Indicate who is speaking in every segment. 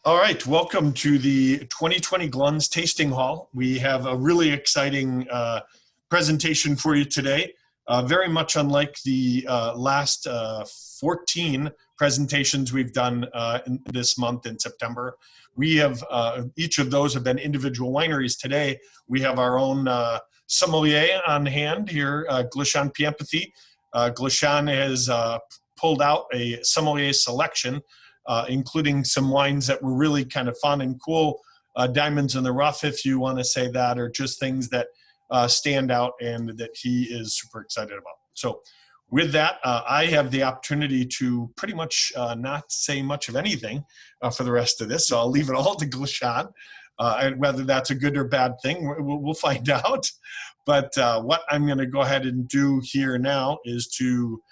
Speaker 1: All right, welcome to the 2020 Glunz Tasting Hall. We have a really exciting presentation for you today. Very much unlike the last 14 presentations we've done this month in September. We have, each of those have been individual wineries. Today, we have our own sommelier on hand here, Gleshan Piumpathy. Gleshan has pulled out a sommelier selection, including some wines that were really kind of fun and cool, diamonds in the rough, if you want to say that, or just things that stand out and that he is super excited about. So with that, I have the opportunity to pretty much not say much of anything for the rest of this, so I'll leave it all to Gleshan. And whether that's a good or bad thing, we'll find out. But what I'm going to go ahead and do here now is to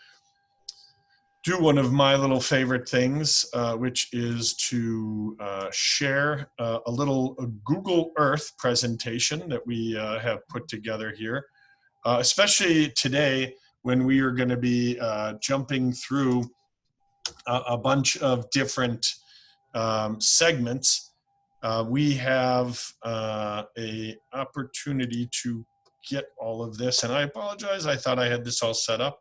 Speaker 1: do one of my little favorite things, which is to share a little Google Earth presentation that we have put together here, especially today when we are going to be jumping through a bunch of different segments. We have a opportunity to get all of this, and I apologize, I thought I had this all set up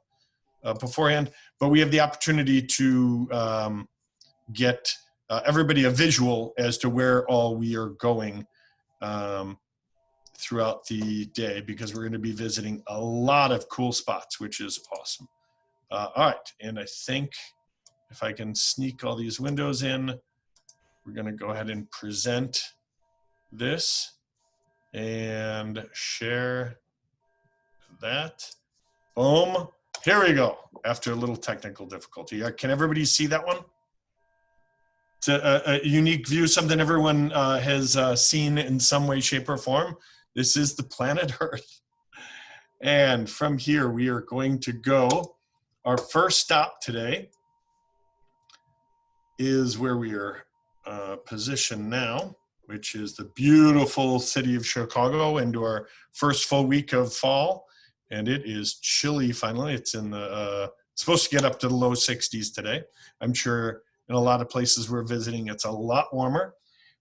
Speaker 1: beforehand, but we have the opportunity to get everybody a visual as to where all we are going throughout the day, because we're going to be visiting a lot of cool spots, which is awesome. All right, and I think if I can sneak all these windows in, we're going to go ahead and present this and share that. Boom. Here we go, after a little technical difficulty. Can everybody see that one? It's a unique view, something everyone has seen in some way, shape, or form. This is the planet Earth. And from here, we are going to go. Our first stop today is where we are positioned now, which is the beautiful city of Chicago, into our first full week of fall. And it is chilly finally. It's in the, supposed to get up to the low 60s today. I'm sure in a lot of places we're visiting, it's a lot warmer.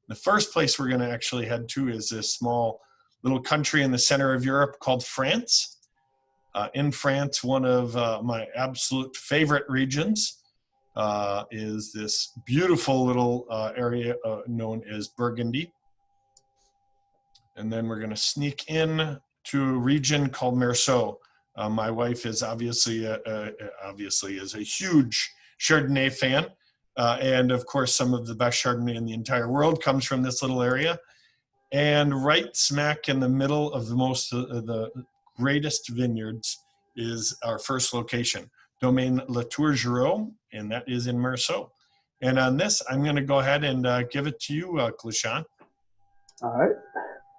Speaker 1: The first place we're gonna actually head to is this small little country in the center of Europe called France. In France, one of my absolute favorite regions is this beautiful little area known as Burgundy. And then we're gonna sneak in to a region called Meursault. My wife is obviously is a huge Chardonnay fan, and of course some of the best Chardonnay in the entire world comes from this little area. And right smack in the middle of the greatest vineyards is our first location, Domaine Latour-Giraud, and that is in Meursault. And on this, I'm going to go ahead and give it to you, Gleshan.
Speaker 2: All right,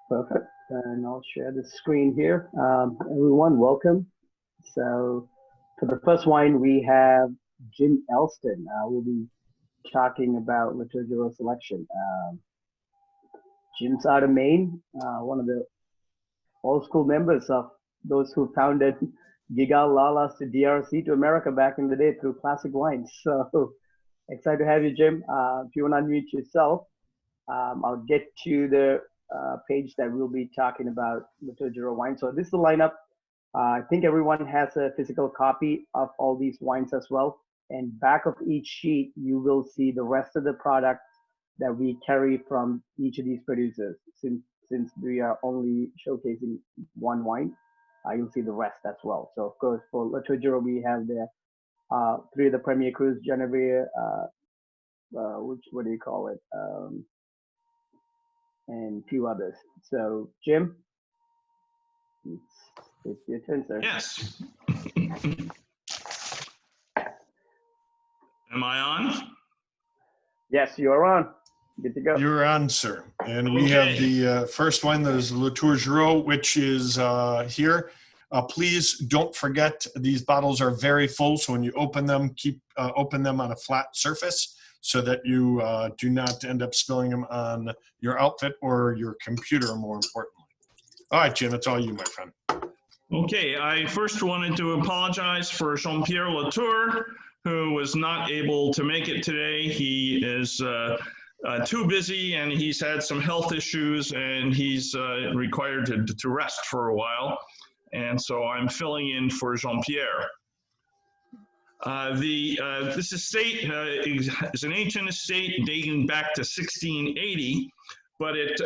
Speaker 2: perfect. And I'll share the screen here. Everyone, welcome. So for the first wine, we have Jim Elston. We'll be talking about Latour-Giraud selection. Jim's out of Maine, one of the old school members of those who founded Gigal Lalas to DRC to America back in the day through classic wines. So excited to have you, Jim. If you want to unmute yourself, I'll get to the page that we'll be talking about Latour-Giraud wine. So this is the lineup. I think everyone has a physical copy of all these wines as well. And back of each sheet, you will see the rest of the product that we carry from each of these producers. Since we are only showcasing one wine, you'll see the rest as well. So of course, for Latour-Giraud, we have the 3 of the Premier Crus, Genevieve, what do you call it? And a few others. So, Jim, it's your turn, sir.
Speaker 3: Yes. Am I on?
Speaker 2: Yes, you are on. Good to go.
Speaker 1: You're on, sir. And we have the first one, there's Latour-Giraud, which is here. Please don't forget, these bottles are very full, so when you open them, open them on a flat surface, so that you do not end up spilling them on your outfit or your computer, more importantly. All right, Jim, it's all you, my friend.
Speaker 3: Okay, I first wanted to apologize for Jean-Pierre Latour, who was not able to make it today. He is too busy, and he's had some health issues, and he's required to rest for a while. And so I'm filling in for Jean-Pierre. This estate is an ancient estate dating back to 1680, but it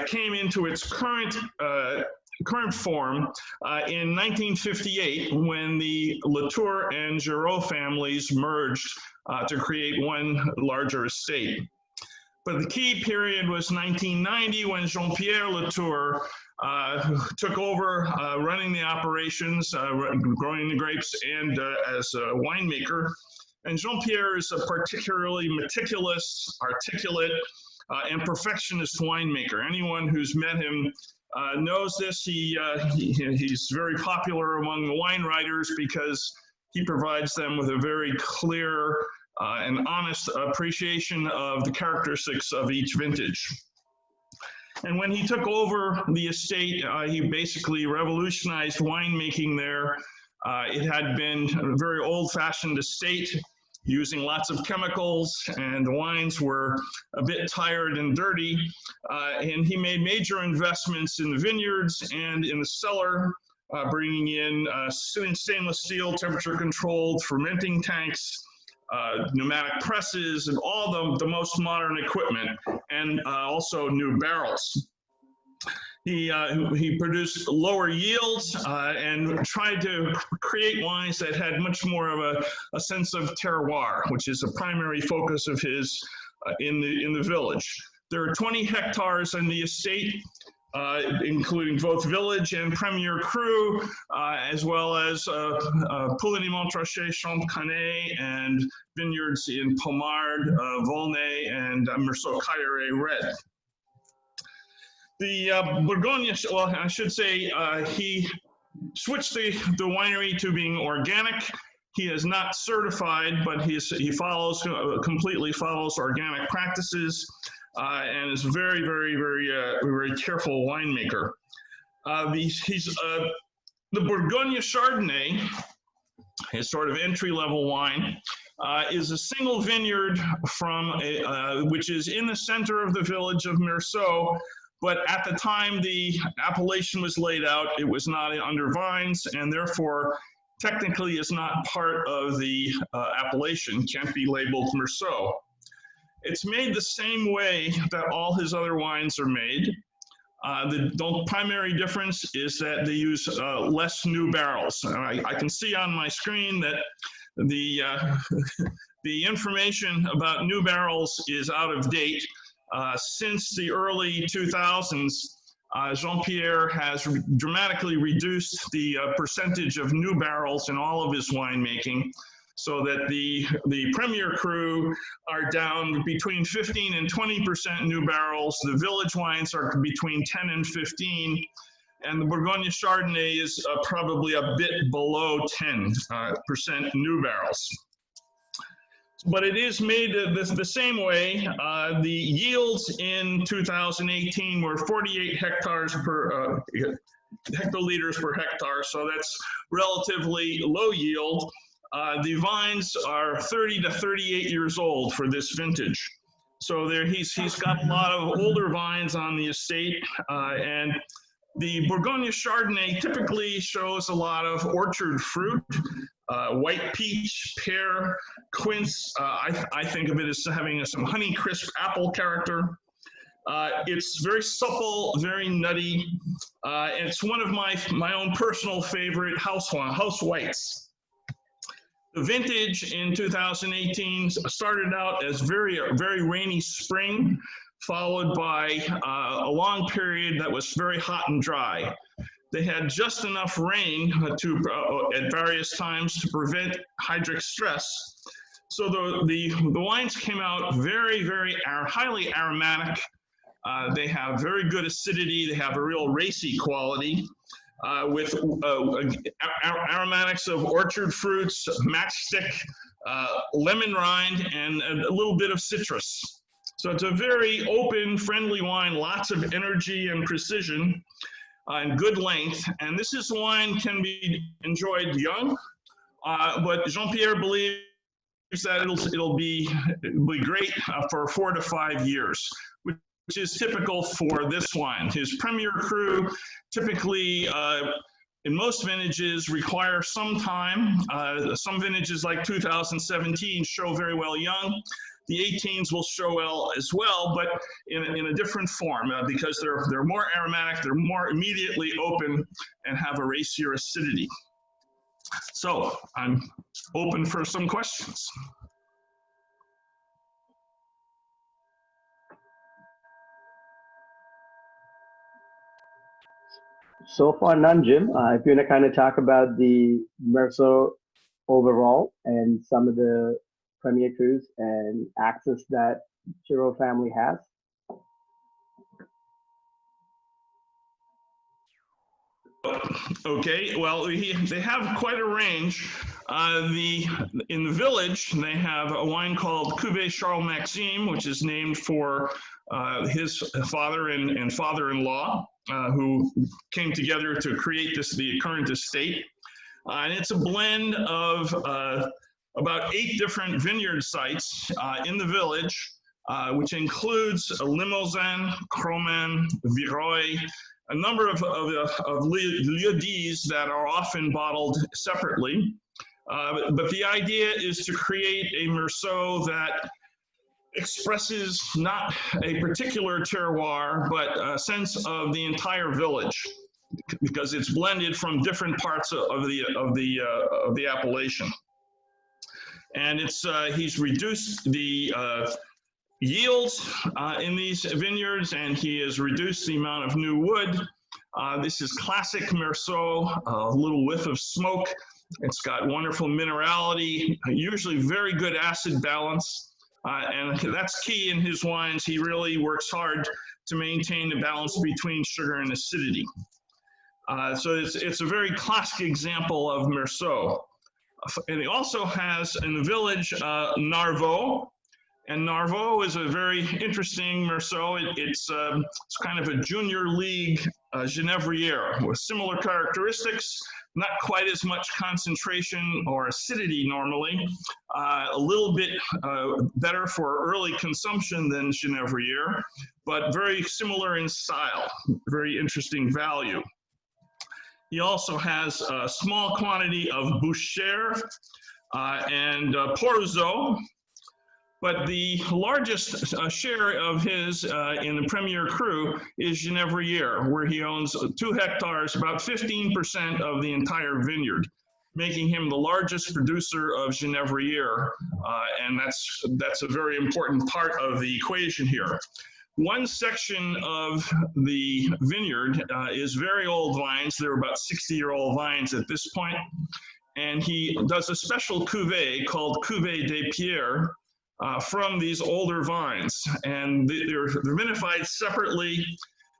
Speaker 3: came into its current form in 1958 when the Latour and Giraud families merged to create one larger estate. But the key period was 1990 when Jean-Pierre Latour took over running the operations, growing the grapes, and as a winemaker. And Jean-Pierre is a particularly meticulous, articulate, and perfectionist winemaker. Anyone who's met him knows this. He's very popular among the wine writers because he provides them with a very clear and honest appreciation of the characteristics of each vintage. And when he took over the estate, he basically revolutionized winemaking there. It had been a very old-fashioned estate, using lots of chemicals, and the wines were a bit tired and dirty. And he made major investments in the vineyards and in the cellar, bringing in stainless steel, temperature-controlled fermenting tanks, pneumatic presses, and all the most modern equipment, and also new barrels. He produced lower yields and tried to create wines that had much more of a sense of terroir, which is a primary focus of his in the village. There are 20 hectares in the estate, including both village and premier cru, as well as Poligny Montrachet, Champcanet, and vineyards in Pommard, Volnay, and Meursault Cailleret Red. The Bourgogne, well, I should say, he switched the winery to being organic. He is not certified, but he completely follows organic practices, and is very, very, very careful winemaker. The Bourgogne Chardonnay, his sort of entry-level wine, is a single vineyard from which is in the center of the village of Meursault. But at the time the appellation was laid out, it was not under vines, and therefore technically is not part of the appellation, can't be labeled Meursault. It's made the same way that all his other wines are made. The primary difference is that they use less new barrels. I can see on my screen that the information about new barrels is out of date. Since the early 2000s, Jean-Pierre has dramatically reduced the percentage of new barrels in all of his winemaking, so that the premier cru are down between 15 and 20% new barrels. The village wines are between 10 and 15, and the Bourgogne Chardonnay is probably a bit below 10% new barrels. But it is made the same way. The yields in 2018 were 48 hectoliters per hectare, so that's relatively low yield. The vines are 30 to 38 years old for this vintage. So he's got a lot of older vines on the estate, and the Bourgogne Chardonnay typically shows a lot of orchard fruit, white peach, pear, quince. I think of it as having some honey crisp apple character. It's very supple, very nutty. It's one of my own personal favorite house whites. The vintage in 2018 started out as very rainy spring, followed by a long period that was very hot and dry. They had just enough rain at various times to prevent hydric stress. So the wines came out very, highly aromatic. They have very good acidity. They have a real racy quality with aromatics of orchard fruits, matchstick, lemon rind, and a little bit of citrus. So it's a very open, friendly wine, lots of energy and precision, and good length. And this wine can be enjoyed young, but Jean-Pierre believes that it'll be great for 4 to 5 years, which is typical for this wine. His Premier Cru typically, in most vintages, require some time. Some vintages like 2017 show very well young. The 18s will show well as well, but in a different form because they're more aromatic, they're more immediately open, and have a racier acidity. So I'm open for some questions.
Speaker 2: So far, none, Jim. If you want to kind of talk about the Meursault overall and some of the Premier Crus and access that Giraud family has.
Speaker 3: Okay, well, they have quite a range. In the village, they have a wine called Cuvée Charles Maxime, which is named for his father and father-in-law, who came together to create the current estate. And it's a blend of about 8 different vineyard sites in the village, which includes Limousin, Croman, Vireuil, a number of lieux-dits that are often bottled separately. But the idea is to create a Meursault that expresses not a particular terroir, but a sense of the entire village, because it's blended from different parts of the appellation. And he's reduced the yields in these vineyards, and he has reduced the amount of new wood. This is classic Meursault, a little whiff of smoke. It's got wonderful minerality, usually very good acid balance, and that's key in his wines. He really works hard to maintain the balance between sugar and acidity. So it's a very classic example of Meursault. And he also has in the village Narvaux. And Narvaux is a very interesting Meursault. It's kind of a junior league Genévrier with similar characteristics, not quite as much concentration or acidity normally, a little bit better for early consumption than Genévrier, but very similar in style, very interesting value. He also has a small quantity of Boucher and Porouzot, but the largest share of his in the Premier Cru is Genévrier, where he owns 2 hectares, about 15% of the entire vineyard, making him the largest producer of Genévrier, and that's a very important part of the equation here. One section of the vineyard is very old vines. They're about 60-year-old vines at this point, and he does a special cuvée called Cuvée des Pierres, from these older vines, and they're vinified separately.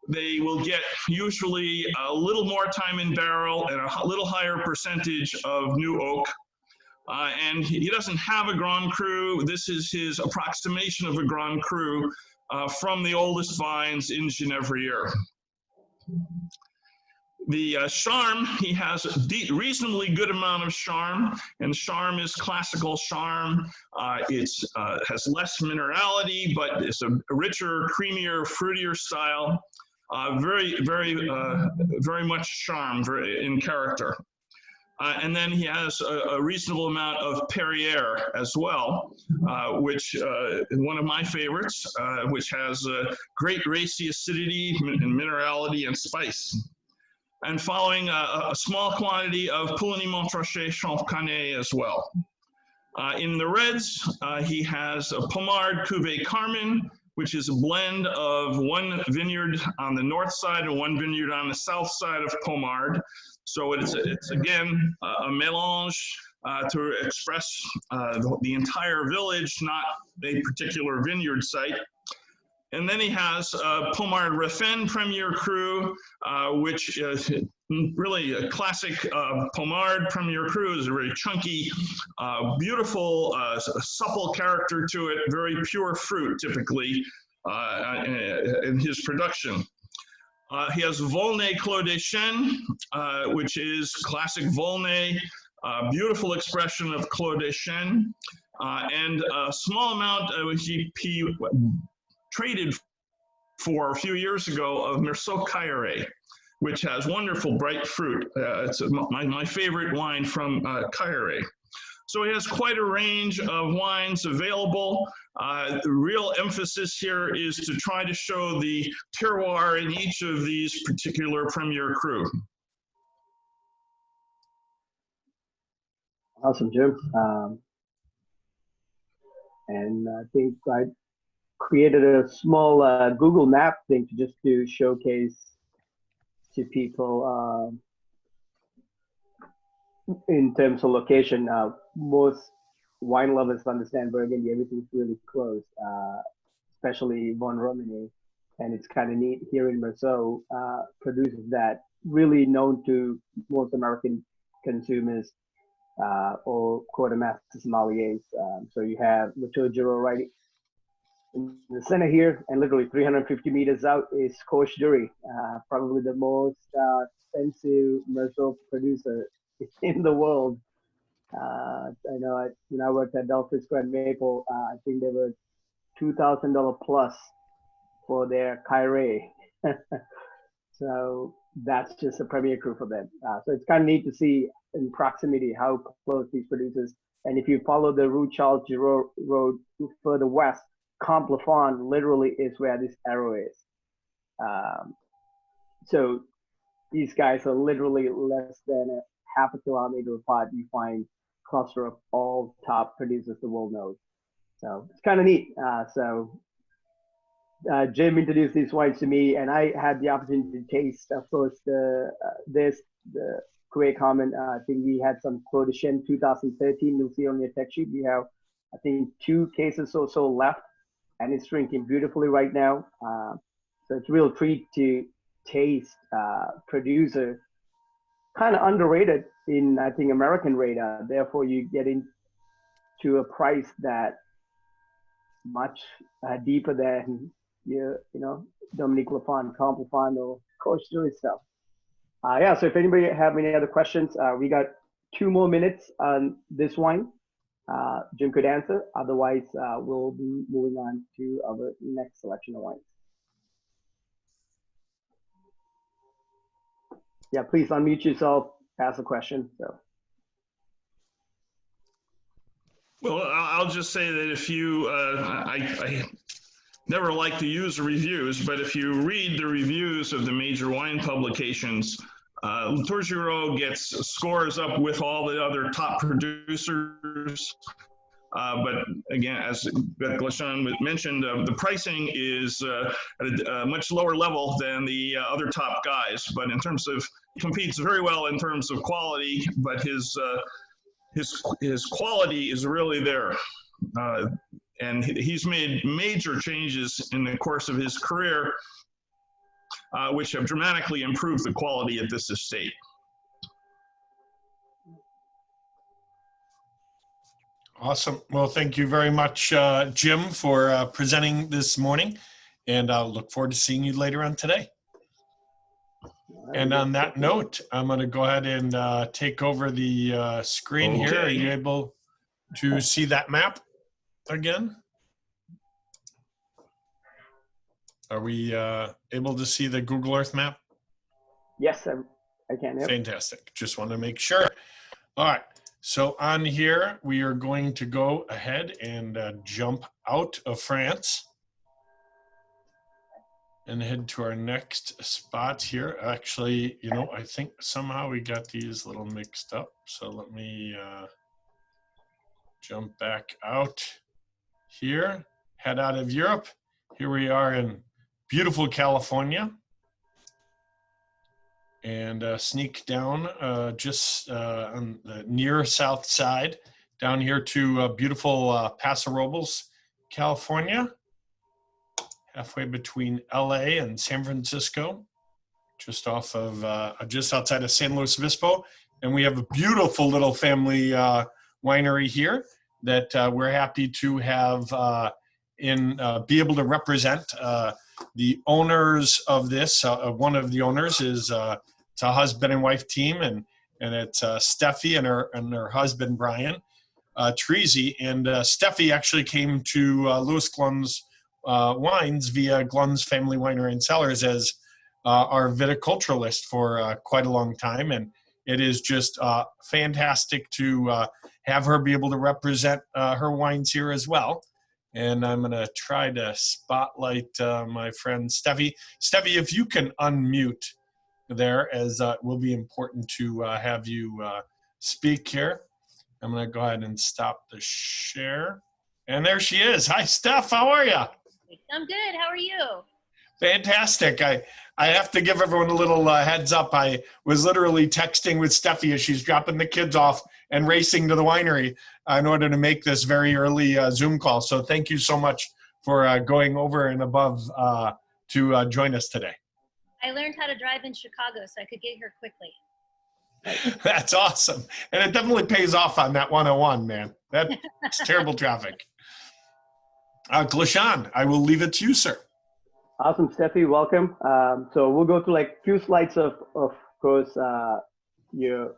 Speaker 3: They will get usually a little more time in barrel and a little higher percentage of new oak. And he doesn't have a Grand Cru. This is his approximation of a Grand Cru from the oldest vines in Genévrier. The charm, he has a reasonably good amount of charm, and charm is classical charm. It has less minerality, but it's a richer, creamier, fruitier style. Very much charm in character. And then he has a reasonable amount of Perrier as well, which one of my favorites, which has great racy acidity and minerality and spice. And following a small quantity of Pouligny-Montrachet Champcanet as well. In the reds, he has a Pommard Cuvée Carmen, which is a blend of one vineyard on the north side and one vineyard on the south side of Pommard. So it's again a mélange to express the entire village, not a particular vineyard site. And then he has Pommard Refin Premier Cru, which is really a classic Pommard Premier Cru. Is a very chunky, beautiful, supple character to it, very pure fruit typically in his production. He has Volnay Clos des Chênes, which is classic Volnay, beautiful expression of Clos des Chênes. and a small amount of GP traded for a few years ago of Merceau Cailleret, which has wonderful bright fruit. It's my favorite wine from Cailleret. So it has quite a range of wines available. The real emphasis here is to try to show the terroir in each of these particular Premier Cru.
Speaker 2: Awesome, Jim. And I think I created a small Google map thing just to showcase to people in terms of location. Most wine lovers understand Burgundy, everything's really close, especially Von Romine. And it's kind of neat here in Merceau, producers that really known to most American consumers or quartermaster sommeliers. So you have Latour-Giraud right in the center here, and literally 350 meters out is Corche-Dury, probably the most expensive Merceau producer in the world. I know when I worked at Delphis Grand Maple, I think they were $2,000 plus for their Cailleret. So that's just a Premier Cru for them. So it's kind of neat to see in proximity how close these producers. And if you follow the Rue Charles Giraud road further west, Camp Lafon literally is where this arrow is. So these guys are literally less than a half a kilometer apart. You find a cluster of all top producers the world knows. So it's kind of neat. Jim introduced these wines to me, and I had the opportunity to taste, of course, the Cuvée Common. I think we had some Clos de Chêne 2013. You'll see on your tech sheet. We have, I think, 2 cases or so left, and it's drinking beautifully right now. So it's a real treat to taste producer, kind of underrated in, I think, American radar. Therefore, you get into a price that much deeper than you know, Dominique Lafon, Camp Lafon, or Corche-Dury stuff. Yeah, so if anybody have any other questions, we got 2 more minutes on this wine. Jim could answer. Otherwise, we'll be moving on to our next selection of wines. Yeah, please unmute yourself, ask a question. So.
Speaker 3: Well, I'll just say that if you, I never like to use reviews, but if you read the reviews of the major wine publications, Latour-Giraud gets scores up with all the other top producers. But again, as Gleshan mentioned, the pricing is at a much lower level than the other top guys. But in terms of, he competes very well in terms of quality, but his quality is really there. And he's made major changes in the course of his career, which have dramatically improved the quality at this estate.
Speaker 1: Awesome. Well, thank you very much, Jim, for presenting this morning, and I'll look forward to seeing you later on today. And on that note, I'm going to go ahead and take over the screen here. Are you able to see that map again? Are we able to see the Google Earth map?
Speaker 2: Yes, I can. Yep.
Speaker 1: Fantastic. Just want to make sure. All right. So on here, we are going to go ahead and jump out of France and head to our next spot here. Actually, you know, I think somehow we got these a little mixed up. So let me jump back out here, head out of Europe. Here we are in beautiful California. And sneak down just on the near south side, down here to beautiful Paso Robles, California, halfway between LA and San Francisco, just off of, just outside of San Luis Obispo. And we have a beautiful little family winery here that we're happy to have be able to represent the owners of this. One of the owners is it's a husband and wife team, and it's Steffi and her husband Brian. Teresi. And Steffi actually came to Louis Glunz Wines via Glunz Family Winery and Cellars as our viticulturalist for quite a long time. And it is just fantastic to have her be able to represent her wines here as well. And I'm going to try to spotlight my friend Steffi. Steffi, if you can unmute there, as it will be important to have you speak here. I'm going to go ahead and stop the share. And there she is. Hi, Steph. How are you?
Speaker 4: I'm good. How are you?
Speaker 1: Fantastic. I have to give everyone a little heads up. I was literally texting with Steffi as she's dropping the kids off and racing to the winery in order to make this very early Zoom call. So thank you so much for going over and above to join us today.
Speaker 4: I learned how to drive in Chicago, so I could get here quickly.
Speaker 1: That's awesome. And it definitely pays off on that 101, man. That's terrible traffic. Gleshan, I will leave it to you, sir.
Speaker 2: Awesome, Steffi, welcome. So we'll go through like few slides of course, your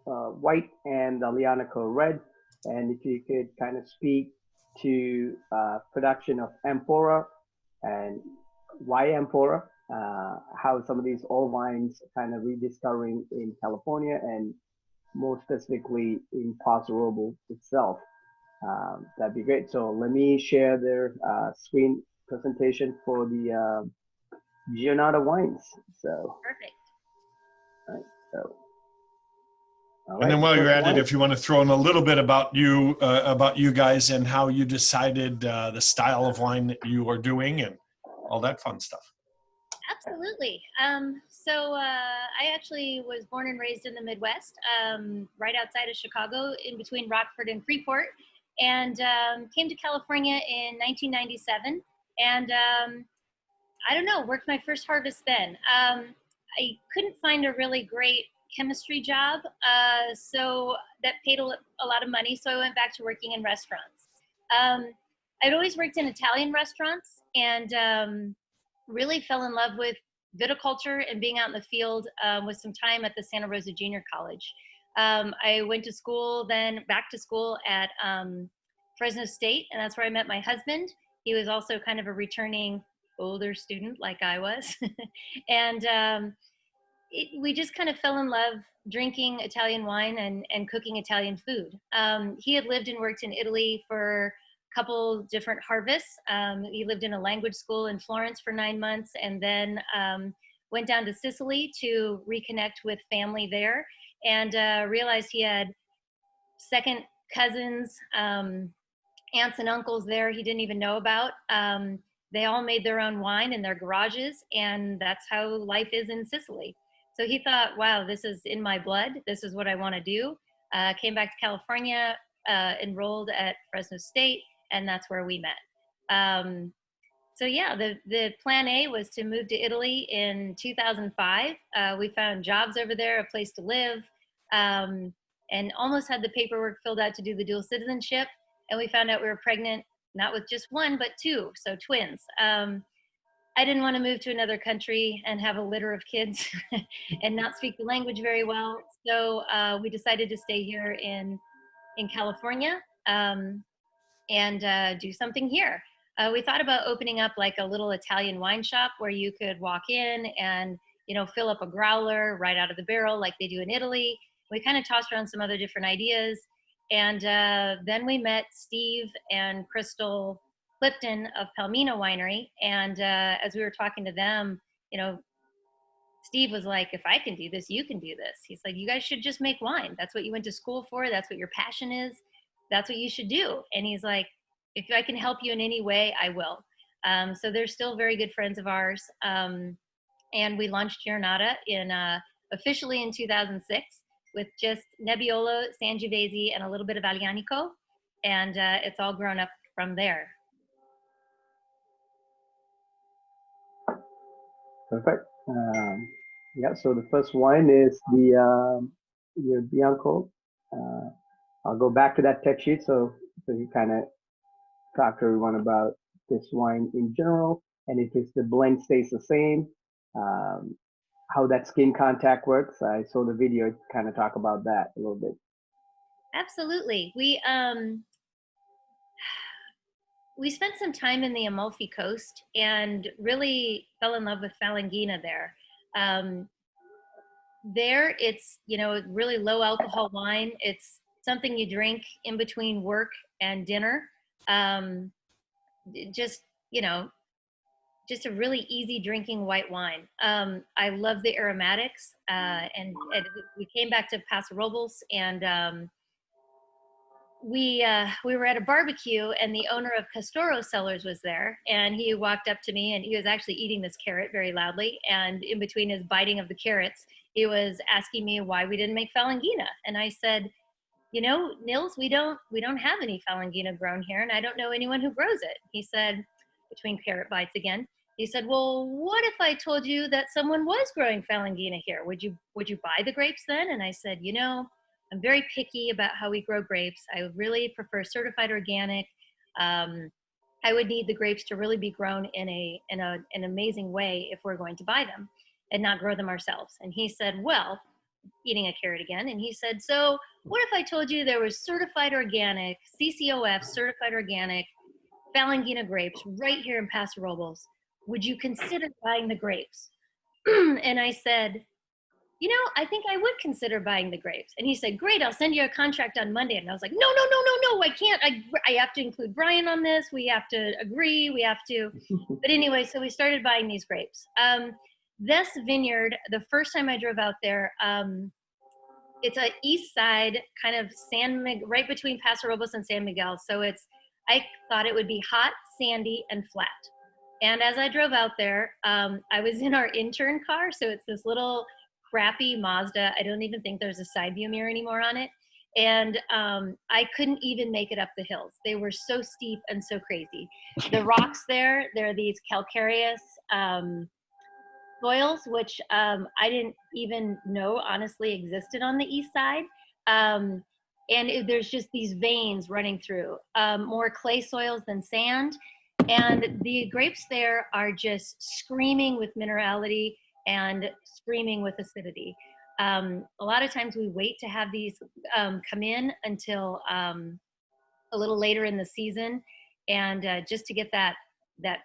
Speaker 2: white and Aglianico red. And if you could kind of speak to production of amphora and why amphora, how some of these old wines kind of rediscovering in California and more specifically in Paso Robles itself. That'd be great. So let me share their screen presentation for the Giornata wines. So
Speaker 4: perfect.
Speaker 2: All right, so.
Speaker 1: And then while you're at it, if you want to throw in a little bit about you guys and how you decided the style of wine that you are doing and all that fun stuff.
Speaker 4: Absolutely. So I actually was born and raised in the Midwest, right outside of Chicago, in between Rockford and Freeport, and came to California in 1997. And I don't know, worked my first harvest then. I couldn't find a really great chemistry job, so that paid a lot of money. So I went back to working in restaurants. I'd always worked in Italian restaurants and really fell in love with viticulture and being out in the field with some time at the Santa Rosa Junior College. I went to school, then back to school at Fresno State, and that's where I met my husband. He was also kind of a returning older student like I was. And we just kind of fell in love drinking Italian wine and cooking Italian food. He had lived and worked in Italy for a couple different harvests. He lived in a language school in Florence for 9 months and then went down to Sicily to reconnect with family there and realized he had second cousins, aunts and uncles there he didn't even know about. They all made their own wine in their garages, and that's how life is in Sicily. So he thought, wow, this is in my blood. This is what I want to do. Came back to California, enrolled at Fresno State, and that's where we met. So yeah, the plan A was to move to Italy in 2005. We found jobs over there, a place to live, and almost had the paperwork filled out to do the dual citizenship. And we found out we were pregnant, not with just one, but two, so twins. I didn't want to move to another country and have a litter of kids and not speak the language very well. So we decided to stay here in California and do something here. We thought about opening up like a little Italian wine shop where you could walk in and, you know, fill up a growler right out of the barrel like they do in Italy. We kind of tossed around some other different ideas. And then we met Steve and Crystal Clifton of Palmino Winery. And as we were talking to them, you know, Steve was like, if I can do this, you can do this. He's like, you guys should just make wine. That's what you went to school for. That's what your passion is. That's what you should do. And he's like, if I can help you in any way, I will. So they're still very good friends of ours. And we launched Giornata officially in 2006 with just Nebbiolo, Sangiovese, and a little bit of Aglianico. And it's all grown up from there.
Speaker 2: Perfect. Yeah, so the first wine is the Bianco. I'll go back to that tech sheet so you kind of talk to everyone about this wine in general, and if the blend stays the same, how that skin contact works. I saw the video, kind of talk about that a little bit.
Speaker 4: Absolutely. We spent some time in the Amalfi Coast and really fell in love with Falangina there. There, it's, you know, really low alcohol wine. It's something you drink in between work and dinner. Um, just, you know, just a really easy drinking white wine. I love the aromatics, and we came back to Paso Robles, and we were at a barbecue, and the owner of Castoro Cellars was there, and he walked up to me, and he was actually eating this carrot very loudly, and in between his biting of the carrots, he was asking me why we didn't make Falangina, and I said, you know, Nils, we don't have any Falangina grown here, and I don't know anyone who grows it. He said, between carrot bites again, he said, well, what if I told you that someone was growing Falangina here? Would you buy the grapes then? And I said, you know, I'm very picky about how we grow grapes. I would really prefer certified organic. I would need the grapes to really be grown in an amazing way if we're going to buy them and not grow them ourselves. And he said, well, eating a carrot again, and he said, so what if I told you there was certified organic, CCOF, certified organic Falangina grapes right here in Paso Robles? Would you consider buying the grapes? And I said, you know, I think I would consider buying the grapes. And he said, great, I'll send you a contract on Monday. And I was like, no, I can't. I have to include Brian on this. We have to agree. We have to. But anyway, so we started buying these grapes. This vineyard, the first time I drove out there, it's a east side kind of right between Paso Robles and San Miguel. So I thought it would be hot, sandy, and flat. And as I drove out there, I was in our intern car. So it's this little crappy Mazda. I don't even think there's a side view mirror anymore on it. And I couldn't even make it up the hills. They were so steep and so crazy. The rocks there are these calcareous soils, which I didn't even know honestly existed on the east side. There's just these veins running through, more clay soils than sand. And the grapes there are just screaming with minerality and screaming with acidity. A lot of times we wait to have these come in until a little later in the season, and just to get that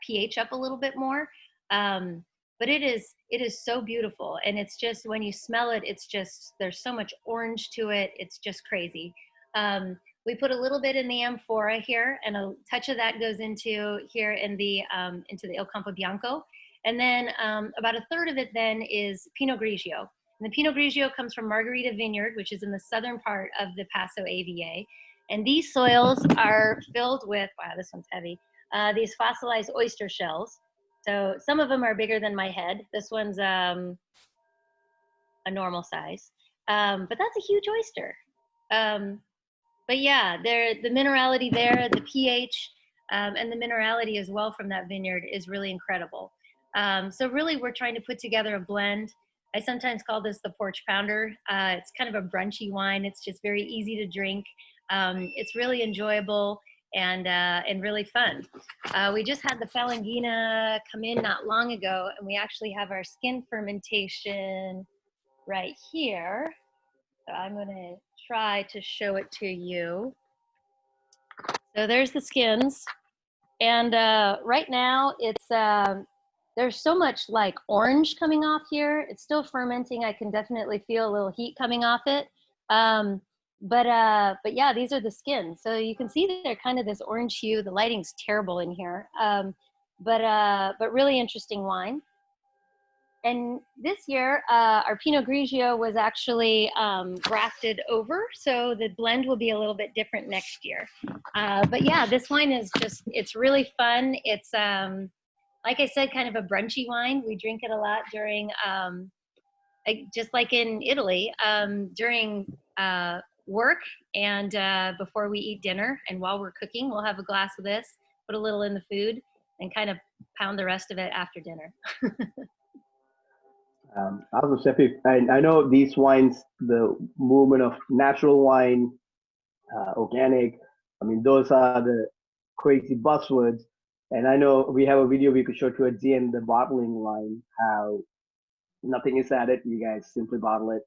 Speaker 4: pH up a little bit more. But it is so beautiful, and it's just, when you smell it, it's just, there's so much orange to it. It's just crazy. We put a little bit in the amphora here, and a touch of that goes into here into the Il Campo Bianco. And then about a third of it then is Pinot Grigio. And the Pinot Grigio comes from Margarita Vineyard, which is in the southern part of the Paso AVA. And these soils are filled with, wow, this one's heavy, these fossilized oyster shells. So some of them are bigger than my head. This one's a normal size, but that's a huge oyster. But yeah, the minerality there, the pH, and the minerality as well from that vineyard is really incredible. So really we're trying to put together a blend. I sometimes call this the porch pounder. It's kind of a brunchy wine. It's just very easy to drink. It's really enjoyable and really fun. We just had the Falangina come in not long ago, and we actually have our skin fermentation right here. So I'm gonna try to show it to you. So there's the skins. And right now it's, there's so much like orange coming off here. It's still fermenting. I can definitely feel a little heat coming off it. But yeah, these are the skins. So you can see that they're kind of this orange hue. The lighting's terrible in here. But really interesting wine. And this year, our Pinot Grigio was actually grafted over, so the blend will be a little bit different next year. But yeah, this wine is just, it's really fun. It's, like I said, kind of a brunchy wine. We drink it a lot during, just like in Italy, during work and before we eat dinner. And while we're cooking, we'll have a glass of this, put a little in the food, and kind of pound the rest of it after dinner.
Speaker 2: Also, Steffi, I know these wines, the movement of natural wine, organic, I mean, those are the crazy buzzwords. And I know we have a video we could show towards the end, the bottling line, how nothing is added. You guys simply bottle it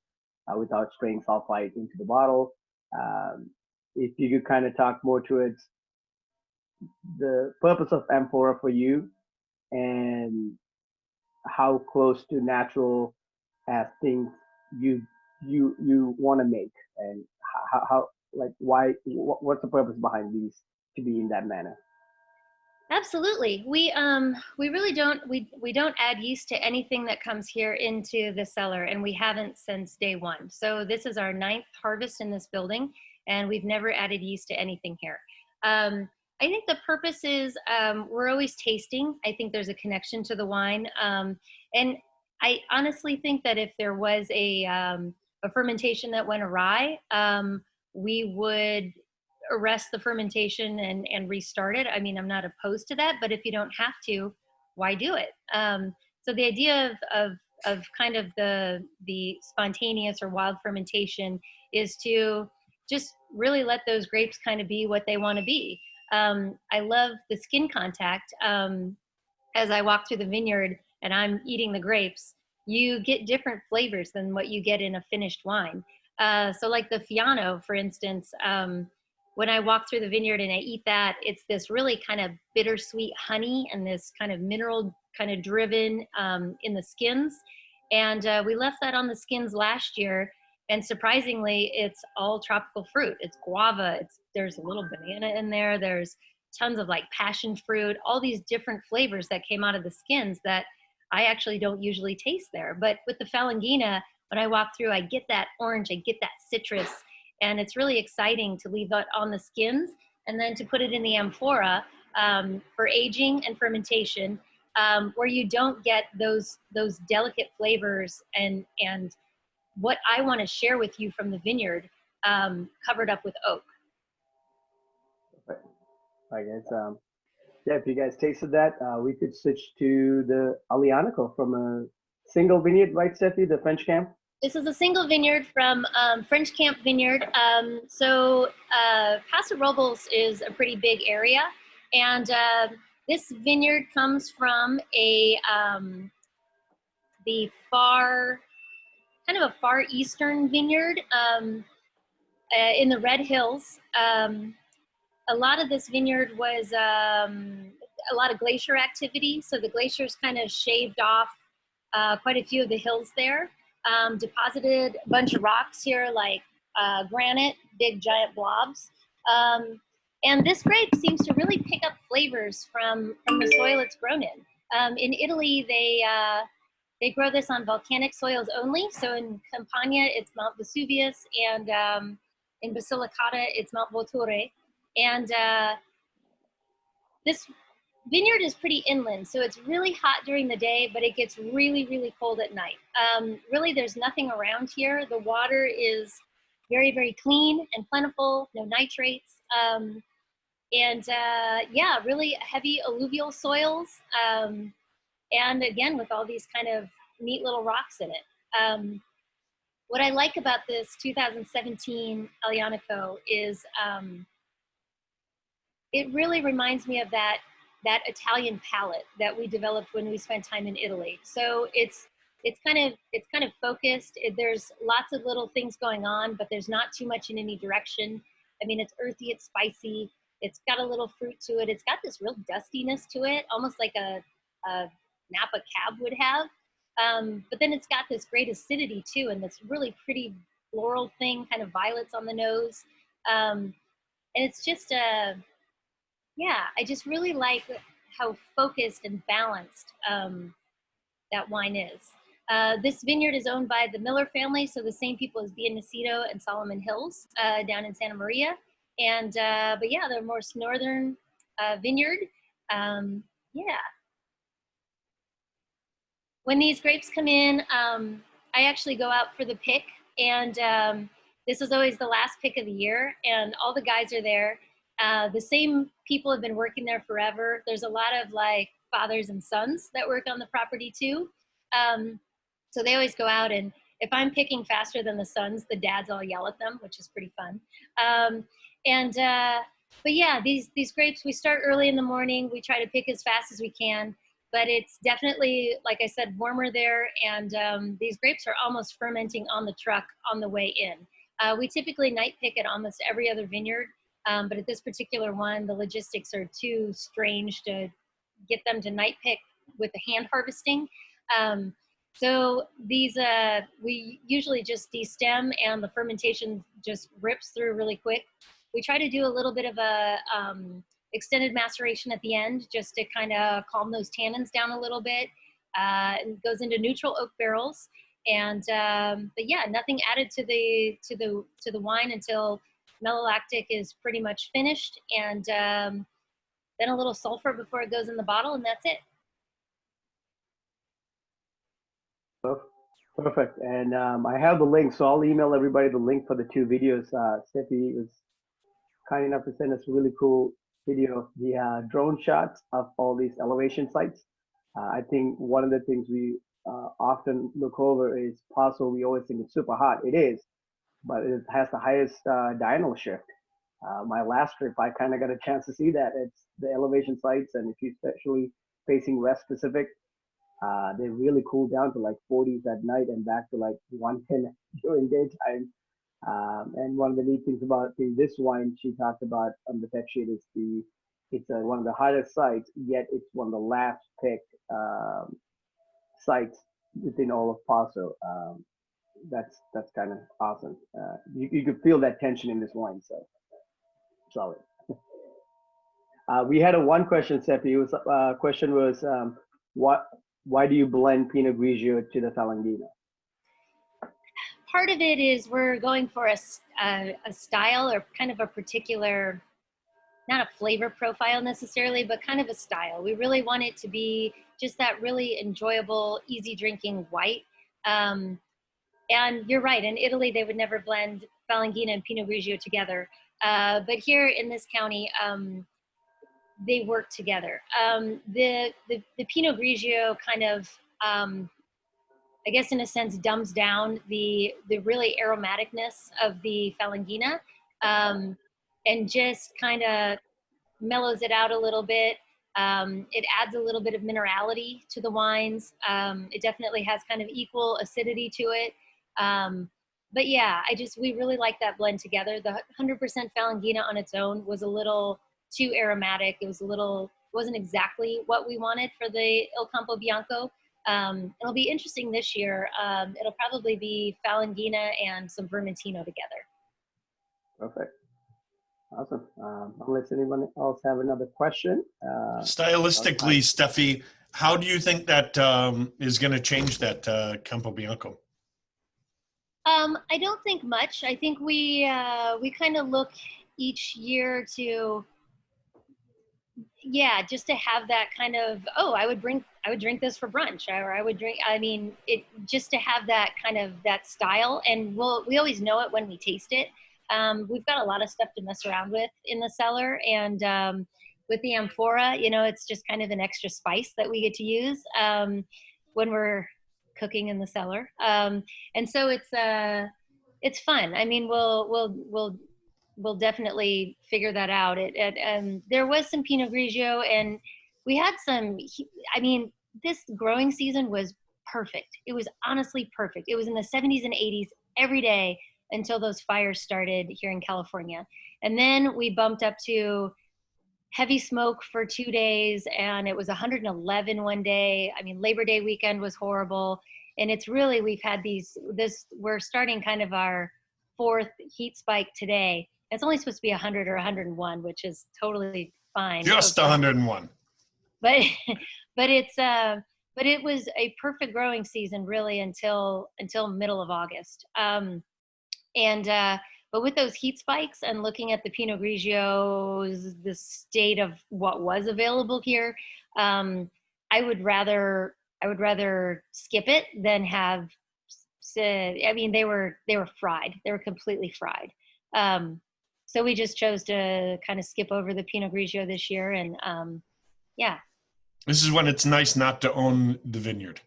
Speaker 2: without spraying sulfite into the bottle. If you could kind of talk more towards the purpose of amphora for you and how close to natural as things you want to make, and how like what's the purpose behind these to be in that manner?
Speaker 4: Absolutely. We really don't we don't add yeast to anything that comes here into the cellar, and we haven't since day one. So this is our 9th harvest in this building, and we've never added yeast to anything here. I think the purpose is we're always tasting. I think there's a connection to the wine, and I honestly think that if there was a fermentation that went awry, we would arrest the fermentation and restart it. I mean, I'm not opposed to that, but if you don't have to, why do it? So the idea of kind of the spontaneous or wild fermentation is to just really let those grapes kind of be what they want to be. I love the skin contact. As I walk through the vineyard and I'm eating the grapes, you get different flavors than what you get in a finished wine. So like the Fiano, for instance, when I walk through the vineyard and I eat that, it's this really kind of bittersweet honey and this kind of mineral kind of driven in the skins. And we left that on the skins last year. And surprisingly, it's all tropical fruit. It's guava. There's a little banana in there. There's tons of like passion fruit, all these different flavors that came out of the skins that I actually don't usually taste there. But with the Falangina, when I walk through, I get that orange, I get that citrus, and it's really exciting to leave that on the skins and then to put it in the amphora for aging and fermentation, where you don't get those delicate flavors and what I want to share with you from the vineyard covered up with oak.
Speaker 2: I guess, yeah, if you guys tasted that, we could switch to the Aglianico from a single vineyard, right, Steffi, the French Camp?
Speaker 4: This is a single vineyard from French Camp Vineyard. So Paso Robles is a pretty big area, and this vineyard comes from the kind of a far eastern vineyard in the Red Hills. A lot of this vineyard was a lot of glacier activity. So the glaciers kind of shaved off quite a few of the hills there, deposited a bunch of rocks here like granite, big giant blobs. And this grape seems to really pick up flavors from the soil it's grown in. In Italy, they grow this on volcanic soils only. So in Campania, it's Mount Vesuvius, and in Basilicata, it's Mount Volturre. And this vineyard is pretty inland, so it's really hot during the day, but it gets really, really cold at night. Really, there's nothing around here. The water is very, very clean and plentiful, no nitrates. Yeah, really heavy alluvial soils. And again, with all these kind of neat little rocks in it. What I like about this 2017 Aglianico is it really reminds me of that Italian palate that we developed when we spent time in Italy. So it's kind of focused. There's lots of little things going on, but there's not too much in any direction. I mean, it's earthy, it's spicy, it's got a little fruit to it. It's got this real dustiness to it, almost like a Napa cab would have. But then it's got this great acidity too, and this really pretty floral thing, kind of violets on the nose. And it's just yeah, I just really like how focused and balanced that wine is. This vineyard is owned by the Miller family, so the same people as Biennacido and Solomon Hills down in Santa Maria. And but yeah, they're more northern vineyard. Yeah. When these grapes come in, I actually go out for the pick, and this is always the last pick of the year, and all the guys are there. The same people have been working there forever. There's a lot of like fathers and sons that work on the property too. So they always go out, and if I'm picking faster than the sons, the dads all yell at them, which is pretty fun. But yeah, these grapes, we start early in the morning. We try to pick as fast as we can, but it's definitely, like I said, warmer there. And these grapes are almost fermenting on the truck on the way in. We typically night pick at almost every other vineyard, but at this particular one, the logistics are too strange to get them to night pick with the hand harvesting. So these, we usually just destem and the fermentation just rips through really quick. We try to do a little bit of a extended maceration at the end just to kind of calm those tannins down a little bit. It goes into neutral oak barrels. And, but yeah, nothing added to the wine until malolactic is pretty much finished. And then a little sulfur before it goes in the bottle, and that's it.
Speaker 2: Perfect. And I have the link, so I'll email everybody the link for the 2 videos. Steffi was kind enough to send us a really cool video of the drone shots of all these elevation sites. I think one of the things we often look over is Paso. We always think it's super hot. It is, but it has the highest diurnal shift. My last trip, I kind of got a chance to see that. It's the elevation sites, and if you especially facing West Pacific, they really cool down to like 40s at night and back to like 110 during daytime. And one of the neat things about this wine she talked about on the tech sheet is it's one of the hottest sites, yet it's one of the last picked sites within all of Paso. That's kind of awesome. You could feel that tension in this wine, so solid. We had one question, Seppi. Question was, why do you blend Pinot Grigio to the Falangina?
Speaker 4: Part of it is we're going for a style or kind of a particular, not a flavor profile necessarily, but kind of a style. We really want it to be just that really enjoyable, easy drinking white. And you're right, in Italy, they would never blend Falangina and Pinot Grigio together. But here in this county, they work together. The Pinot Grigio kind of, I guess in a sense, dumbs down the really aromaticness of the Falangina, and just kind of mellows it out a little bit. It adds a little bit of minerality to the wines. It definitely has kind of equal acidity to it. But yeah, we really like that blend together. The 100% Falangina on its own was a little too aromatic. It wasn't exactly what we wanted for the Il Campo Bianco. It'll be interesting this year. It'll probably be Falangina and some Vermentino together.
Speaker 2: Perfect. Awesome. Unless anyone else have another question.
Speaker 1: Stylistically, Steffi, how do you think that is going to change that Campo Bianco?
Speaker 4: I don't think much. I think we kind of look each year to, yeah, just to have that kind of, oh, I would drink this for brunch, or I would drink, I mean, it just to have that kind of that style, and we always know it when we taste it. We've got a lot of stuff to mess around with in the cellar, and with the amphora, it's just kind of an extra spice that we get to use when we're cooking in the cellar, and so it's fun. I mean, we'll definitely figure that out. There was some Pinot Grigio, and we had some. I mean, this growing season was perfect. It was honestly perfect. It was in the 70s and 80s every day until those fires started here in California. And then we bumped up to heavy smoke for 2 days, and it was 111 one day. I mean, Labor Day weekend was horrible. And it's really, we've had we're starting kind of our 4th heat spike today. It's only supposed to be 100 or 101, which is totally fine.
Speaker 1: Just 101.
Speaker 4: But it was a perfect growing season really until middle of August. But with those heat spikes and looking at the Pinot Grigios, the state of what was available here, I would rather skip it than have. I mean, they were fried. They were completely fried. So we just chose to kind of skip over the Pinot Grigio this year, and yeah.
Speaker 1: This is when it's nice not to own the vineyard.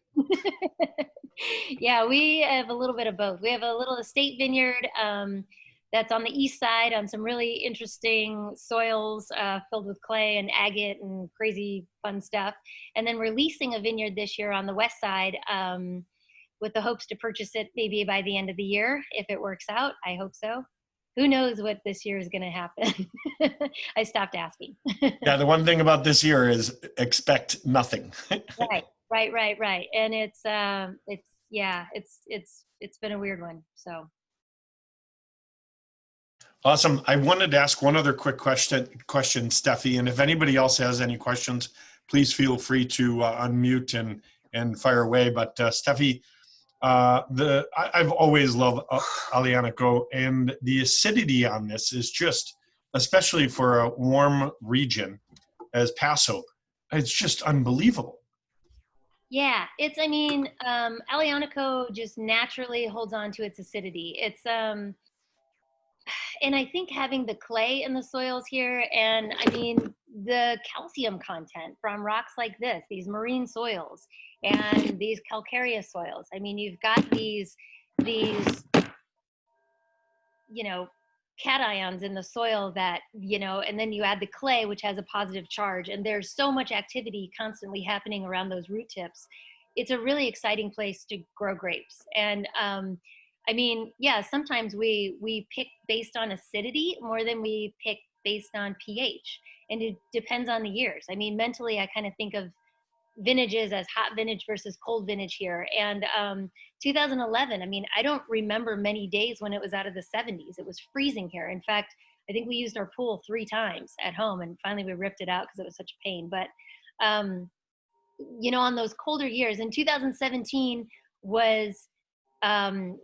Speaker 4: Yeah, we have a little bit of both. We have a little estate vineyard that's on the east side on some really interesting soils filled with clay and agate and crazy fun stuff. And then we're leasing a vineyard this year on the west side with the hopes to purchase it maybe by the end of the year if it works out. I hope so. Who knows what this year is going to happen? I stopped asking.
Speaker 1: Yeah, the one thing about this year is expect nothing.
Speaker 4: Right. And it's been a weird one. So.
Speaker 1: Awesome. I wanted to ask one other quick question, Steffi, and if anybody else has any questions, please feel free to unmute and fire away. But Steffi, I've always loved Aglianico, and the acidity on this is just, especially for a warm region as Paso, it's just unbelievable.
Speaker 4: Yeah, Aglianico just naturally holds on to its acidity. It's and I think having the clay in the soils here, and I mean the calcium content from rocks like this, these marine soils and these calcareous soils. I mean, you've got these cations in the soil that, and then you add the clay, which has a positive charge, and there's so much activity constantly happening around those root tips. It's a really exciting place to grow grapes. And sometimes we pick based on acidity more than we pick based on pH, and it depends on the years. I mean, mentally, I kind of think of vintages as hot vintage versus cold vintage here. And 2011, I mean, I don't remember many days when it was out of the 70s. It was freezing here. In fact, I think we used our pool 3 times at home, and finally we ripped it out because it was such a pain. But, on those colder years, in 2017 was,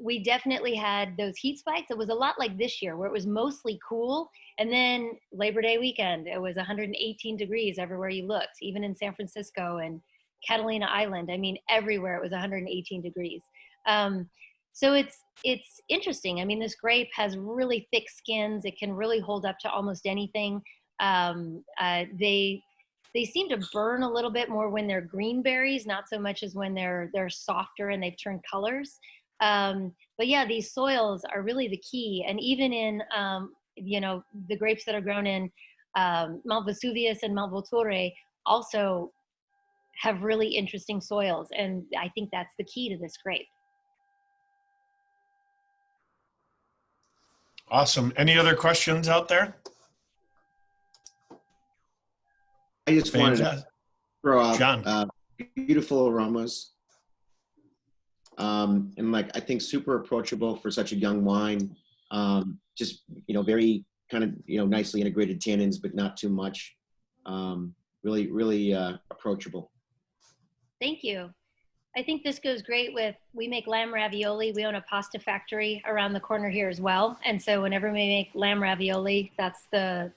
Speaker 4: we definitely had those heat spikes. It was a lot like this year where it was mostly cool. And then Labor Day weekend, it was 118 degrees everywhere you looked, even in San Francisco and Catalina Island. I mean, everywhere it was 118 degrees. So it's interesting. I mean, this grape has really thick skins. It can really hold up to almost anything. They seem to burn a little bit more when they're green berries, not so much as when they're softer and they've turned colors. But yeah, these soils are really the key. And even in, the grapes that are grown in Mount Vesuvius and Mount Volturre also have really interesting soils. And I think that's the key to this grape.
Speaker 1: Awesome. Any other questions out there?
Speaker 5: I just wanted to throw out
Speaker 1: John.
Speaker 5: Beautiful aromas. And I think super approachable for such a young wine. Just, very kind of, nicely integrated tannins, but not too much. Really approachable.
Speaker 4: Thank you. I think this goes great we make lamb ravioli. We own a pasta factory around the corner here as well. And so whenever we make lamb ravioli, that's the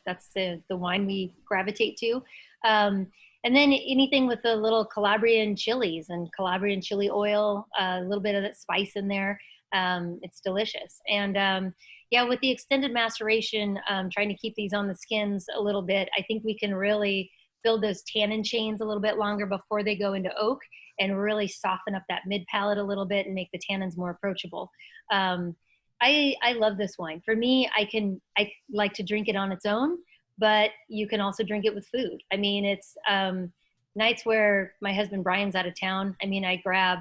Speaker 4: wine we gravitate to. And then anything with the little Calabrian chilies and Calabrian chili oil, a little bit of that spice in there. It's delicious. And with the extended maceration, trying to keep these on the skins a little bit, I think we can really build those tannin chains a little bit longer before they go into oak and really soften up that mid palate a little bit and make the tannins more approachable. I love this wine. For me, I like to drink it on its own, but you can also drink it with food. I mean, it's nights where my husband Brian's out of town. I mean, I grab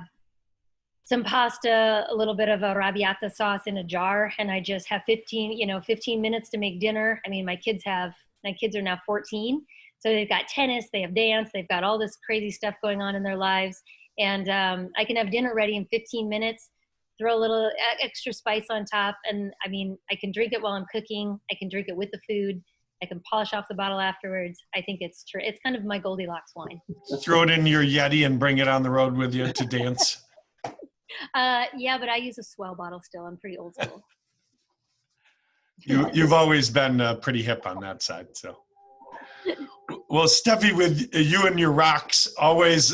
Speaker 4: some pasta, a little bit of a arrabbiata sauce in a jar, and I just have 15 minutes to make dinner. I mean, my kids are now 14. So they've got tennis, they have dance, they've got all this crazy stuff going on in their lives. And I can have dinner ready in 15 minutes, throw a little extra spice on top. And I mean, I can drink it while I'm cooking. I can drink it with the food. I can polish off the bottle afterwards. I think it's kind of my Goldilocks wine.
Speaker 1: Throw it in your Yeti and bring it on the road with you to dance.
Speaker 4: Yeah, but I use a Swell bottle still. I'm pretty old school.
Speaker 1: You've always been pretty hip on that side, so. Well, Steffi, with you and your rocks, always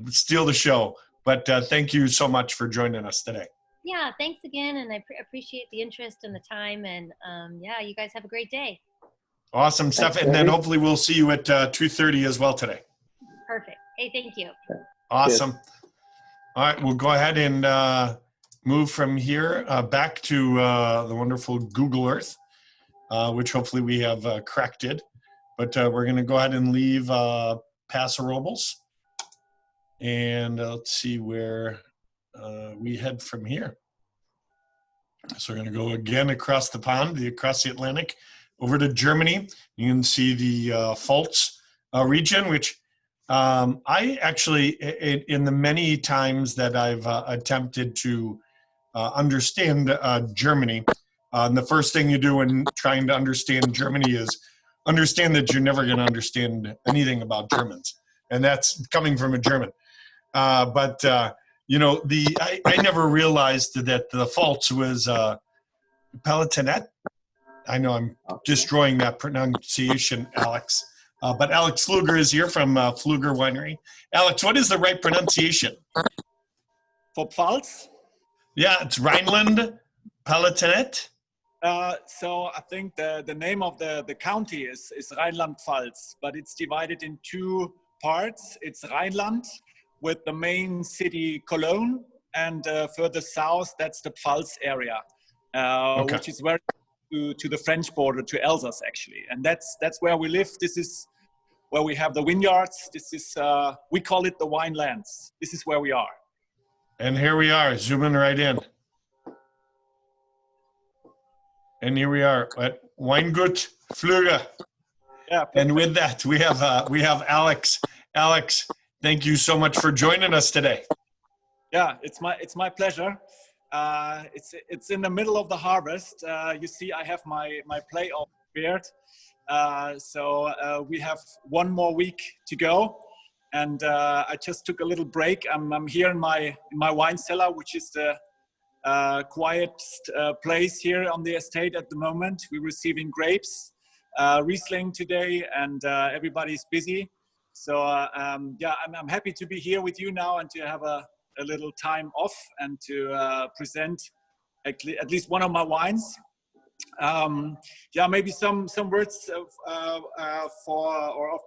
Speaker 1: steal the show. But thank you so much for joining us today.
Speaker 4: Yeah, thanks again, and I appreciate the interest and the time. And you guys have a great day.
Speaker 1: Awesome, Steffi. And then hopefully we'll see you at 2:30 as well today.
Speaker 4: Perfect. Hey, thank you.
Speaker 1: Awesome. Cheers. All right, we'll go ahead and move from here back to the wonderful Google Earth, which hopefully we have corrected. But we're going to go ahead and leave Paso Robles. And let's see where we head from here. So we're going to go again across the pond, across the Atlantic, over to Germany. You can see the Pfalz region, which I actually, in the many times that I've attempted to understand Germany, the first thing you do when trying to understand Germany is understand that you're never going to understand anything about Germans. And that's coming from a German. You know, I never realized that the Pfalz was Palatinate. I know I'm destroying that pronunciation, Alex. But Alex Pfluger is here from Pfluger Winery. Alex, what is the right pronunciation?
Speaker 6: For Pfalz?
Speaker 1: Yeah, it's Rhineland Palatinate.
Speaker 6: So I think the name of the county is Rheinland-Pfalz, but it's divided in two parts. It's Rhineland with the main city Cologne, and further south, that's the Pfalz area, which is very to the French border, to Alsace actually. And that's where we live. This is where we have the vineyards. This is, we call it the wine lands. This is where we are.
Speaker 1: And here we are, zooming right in. And here we are at Weingut Pfluger.
Speaker 6: Yeah.
Speaker 1: And with that, we have Alex. Alex, thank you so much for joining us today.
Speaker 6: Yeah, it's my pleasure. It's in the middle of the harvest. You see, I have my plate all prepared. So we have one more week to go, and I just took a little break. I'm here in my wine cellar, which is the quietest place here on the estate at the moment. We're receiving grapes, Riesling today, and everybody's busy. So yeah, I'm happy to be here with you now and to have a little time off and to present at least one of my wines. Yeah, maybe some words of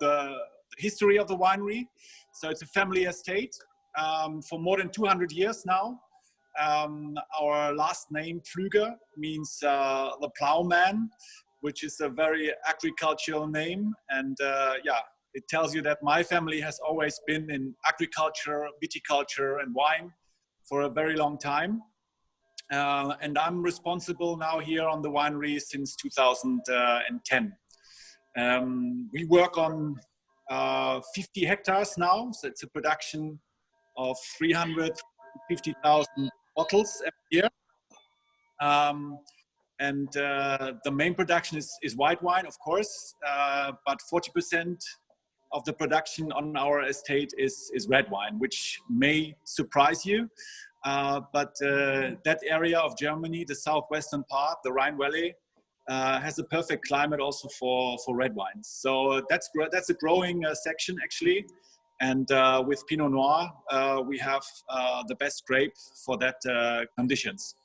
Speaker 6: the history of the winery. So it's a family estate for more than 200 years now. Our last name, Pfluger, means the plowman, which is a very agricultural name. And yeah, it tells you that my family has always been in agriculture, viticulture, and wine for a very long time. And I'm responsible now here on the winery since 2010. We work on 50 hectares now, so it's a production of 350,000 bottles every year. And the main production is white wine, of course, but 40% of the production on our estate is red wine, which may surprise you. But that area of Germany, the southwestern part, the Rhine Valley, has a perfect climate also for red wines. So that's a growing section actually. And with Pinot Noir, we have the best grape for that conditions.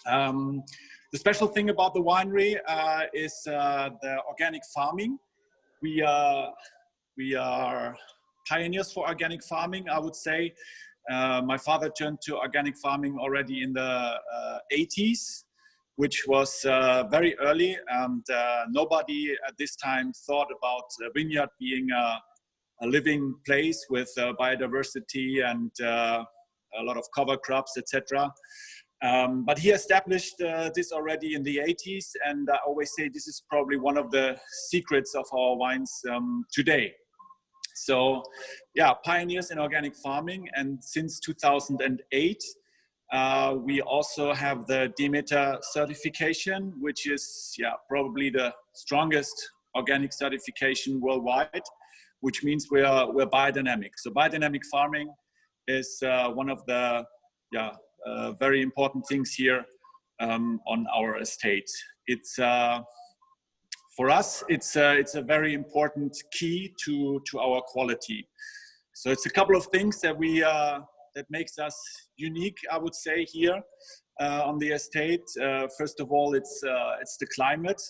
Speaker 6: The special thing about the winery is the organic farming. We are pioneers for organic farming, I would say. My father turned to organic farming already in the 80s, which was very early, and nobody at this time thought about a vineyard being a living place with biodiversity and a lot of cover crops, etc. But he established this already in the 80s, and I always say this is probably one of the secrets of our wines today. So yeah, pioneers in organic farming, and since 2008, we also have the Demeter certification, which is probably the strongest organic certification worldwide, which means we're biodynamic. So biodynamic farming is one of the very important things here on our estate. It's for us, it's a very important key to our quality. So it's a couple of things that that makes us unique, I would say, here on the estate. First of all, it's the climate.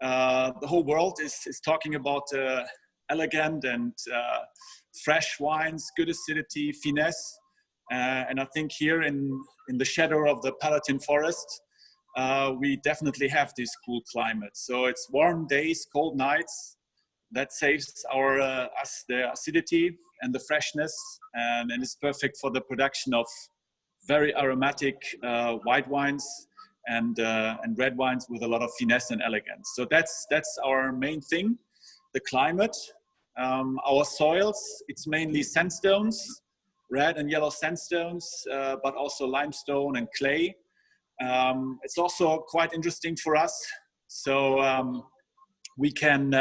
Speaker 6: The whole world is talking about elegant and fresh wines, good acidity, finesse. And I think here in the shadow of the Palatine Forest, we definitely have this cool climate. So it's warm days, cold nights. That saves us the acidity and the freshness, and it's perfect for the production of very aromatic white wines and red wines with a lot of finesse and elegance. So that's our main thing. The climate, our soils, it's mainly sandstones, red and yellow sandstones, but also limestone and clay. It's also quite interesting for us. So we can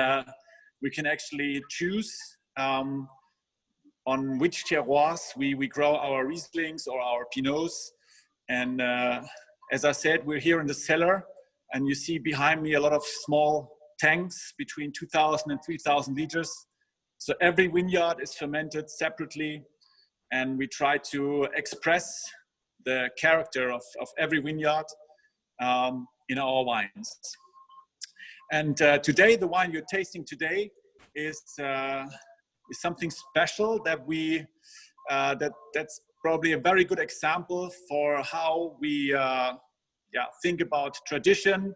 Speaker 6: actually choose on which terroirs we grow our Rieslings or our Pinots. And as I said, we're here in the cellar, and you see behind me a lot of small tanks between 2,000 and 3,000 liters. So every vineyard is fermented separately, and we try to express the character of every vineyard in our wines. And today, the wine you're tasting today is something special that we that's probably a very good example for how we think about tradition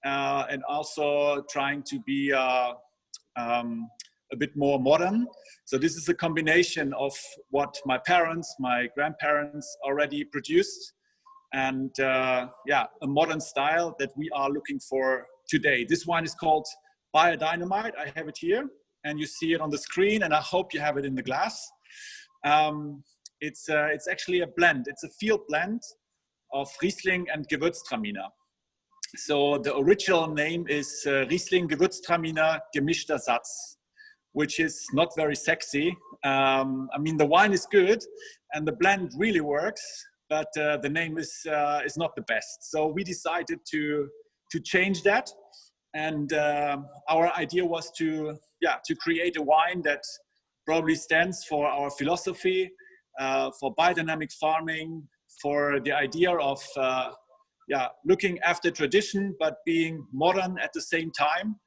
Speaker 6: and also trying to be a bit more modern. So this is a combination of what my parents, my grandparents already produced, and a modern style that we are looking for today. This wine is called Biodynamite. I have it here, and you see it on the screen, and I hope you have it in the glass. It's actually a blend. It's a field blend of Riesling and Gewürztraminer. So the original name is Riesling Gewürztraminer Gemischter Satz, which is not very sexy. I mean, the wine is good and the blend really works, but the name is not the best. So we decided to change that. And our idea was to create a wine that probably stands for our philosophy, for biodynamic farming, for the idea of looking after tradition, but being modern at the same time.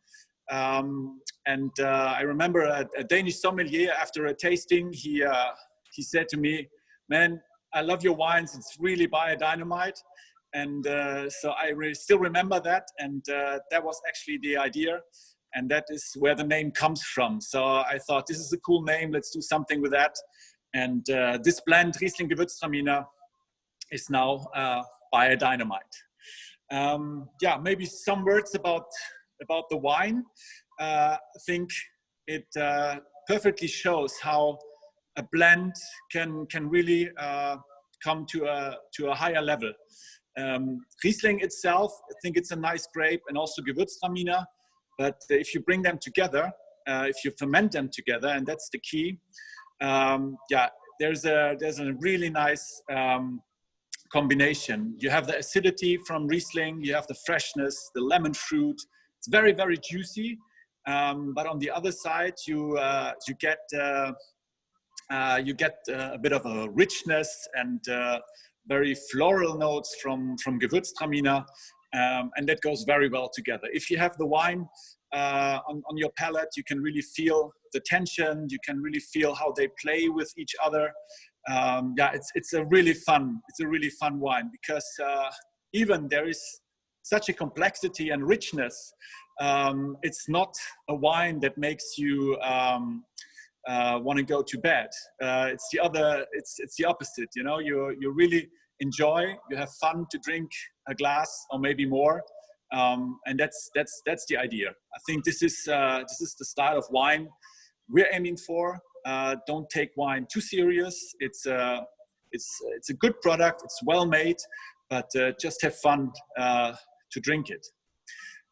Speaker 6: I remember a Danish sommelier, after a tasting, he said to me, "Man, I love your wines. It's really biodynamite." And so I still remember that. And that was actually the idea. And that is where the name comes from. So I thought, this is a cool name. Let's do something with that. And this blend, Riesling Gewürztraminer, is now Biodynamite. Maybe some words about the wine. I think it perfectly shows how a blend can really come to a higher level. Riesling itself, I think it's a nice grape, and also Gewürztraminer. But if you bring them together, if you ferment them together, and that's the key, there's a really nice combination. You have the acidity from Riesling, you have the freshness, the lemon fruit. It's very, very juicy. But on the other side, you get a bit of a richness and very floral notes from Gewürztraminer. And that goes very well together. If you have the wine on your palate, you can really feel the tension. You can really feel how they play with each other. It's a really fun wine, because even there is such a complexity and richness. It's not a wine that makes you want to go to bed. It's the opposite. You know, you really enjoy. You have fun to drink a glass or maybe more, and that's the idea. I think this is the style of wine we're aiming for. Don't take wine too serious. It's a good product. It's well made, but just have fun to drink it.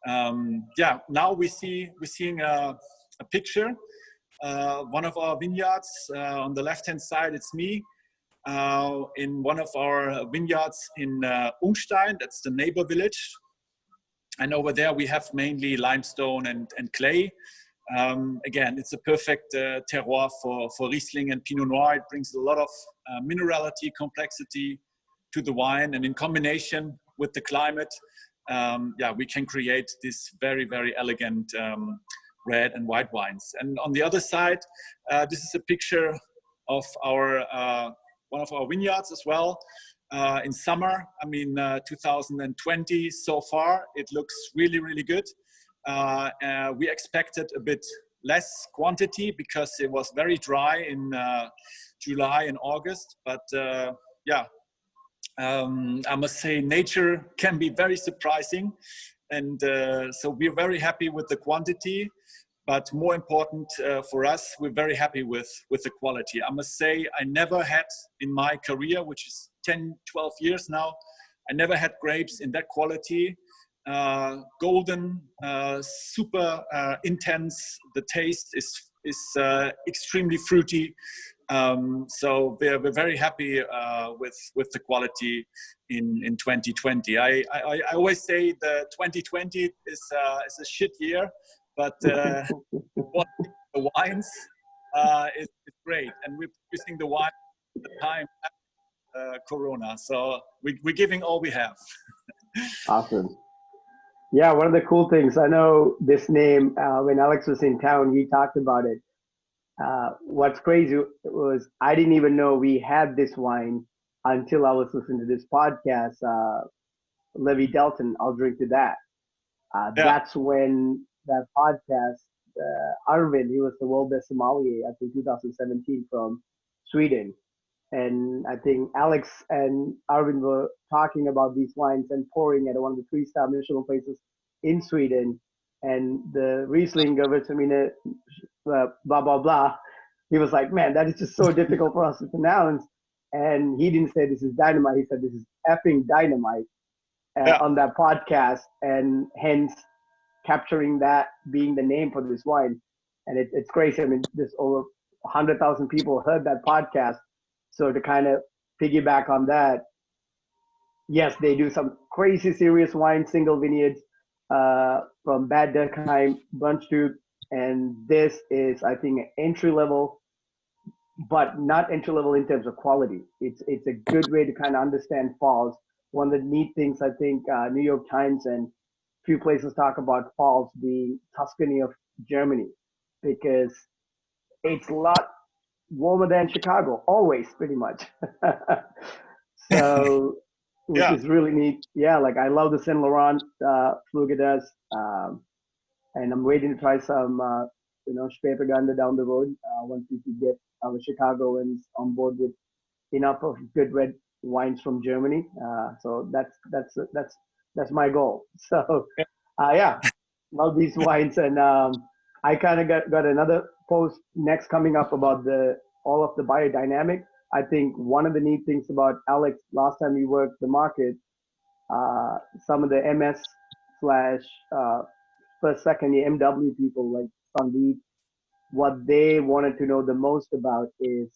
Speaker 6: Now we're seeing a picture. One of our vineyards on the left-hand side. It's me. In one of our vineyards in Ungstein, that's the neighbor village. And over there we have mainly limestone and clay. Again, it's a perfect terroir for Riesling and Pinot Noir. It brings a lot of minerality, complexity to the wine, and in combination with the climate, we can create this very, very elegant red and white wines. And on the other side, this is a picture of our one of our vineyards as well. In summer, 2020 so far, it looks really, really good. We expected a bit less quantity because it was very dry in July and August, but I must say nature can be very surprising. And so we're very happy with the quantity, but more important for us, we're very happy with the quality. I must say I never had in my career, which is 10, 12 years now, I never had grapes in that quality. Golden, super intense. The taste is extremely fruity. So we're very happy with the quality in 2020. I always say the 2020 is a shit year, but the wines is great, and we're producing the wine at the time Corona. So we're giving all we have.
Speaker 2: Awesome. Yeah, one of the cool things, I know this name, when Alex was in town, he talked about it. What's crazy was I didn't even know we had this wine until I was listening to this podcast, Levy Delton, I'll drink to that. That's when that podcast, Arvin, he was the world best sommelier, I think 2017 from Sweden. And I think Alex and Arvin were talking about these wines and pouring at one of the 3-star Michelin places in Sweden. And the Riesling Gewürztraminer, blah, blah, blah. He was like, man, that is just so difficult for us to pronounce. And he didn't say this is dynamite. He said this is effing dynamite on that podcast. And hence capturing that being the name for this wine. And it's crazy. I mean, there's over 100,000 people heard that podcast. So to kind of piggyback on that, yes, they do some crazy serious wine, single vineyards from Bad Dürkheim, Brunswick, and this is, I think, an entry level, but not entry level in terms of quality. It's a good way to kind of understand falls. One of the neat things I think New York Times and a few places talk about falls being Tuscany of Germany, because it's a lot warmer than Chicago, always pretty much. So, which is really neat. Yeah, like I love the Saint Laurent Pfluger does, and I'm waiting to try some, Spätburgunder down the road once we can get our Chicagoans on board with enough of good red wines from Germany. So that's my goal. So, love these wines, and I kind of got another post next coming up about all of the biodynamic. I think one of the neat things about Alex, last time we worked the market, some of the MS / first, second year MW people like Sandeep, what they wanted to know the most about is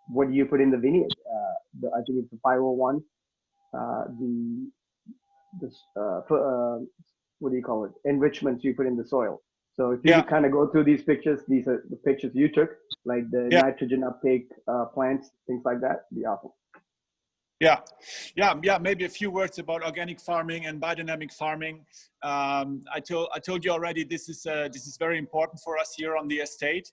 Speaker 2: what do you put in the vineyard? I think it's the 501, what do you call it? Enrichments you put in the soil. So if you could kind of go through these pictures, these are the pictures you took, like the nitrogen uptake plants, things like that, it'd be awesome.
Speaker 6: Yeah. Maybe a few words about organic farming and biodynamic farming. I told you already. This is very important for us here on the estate,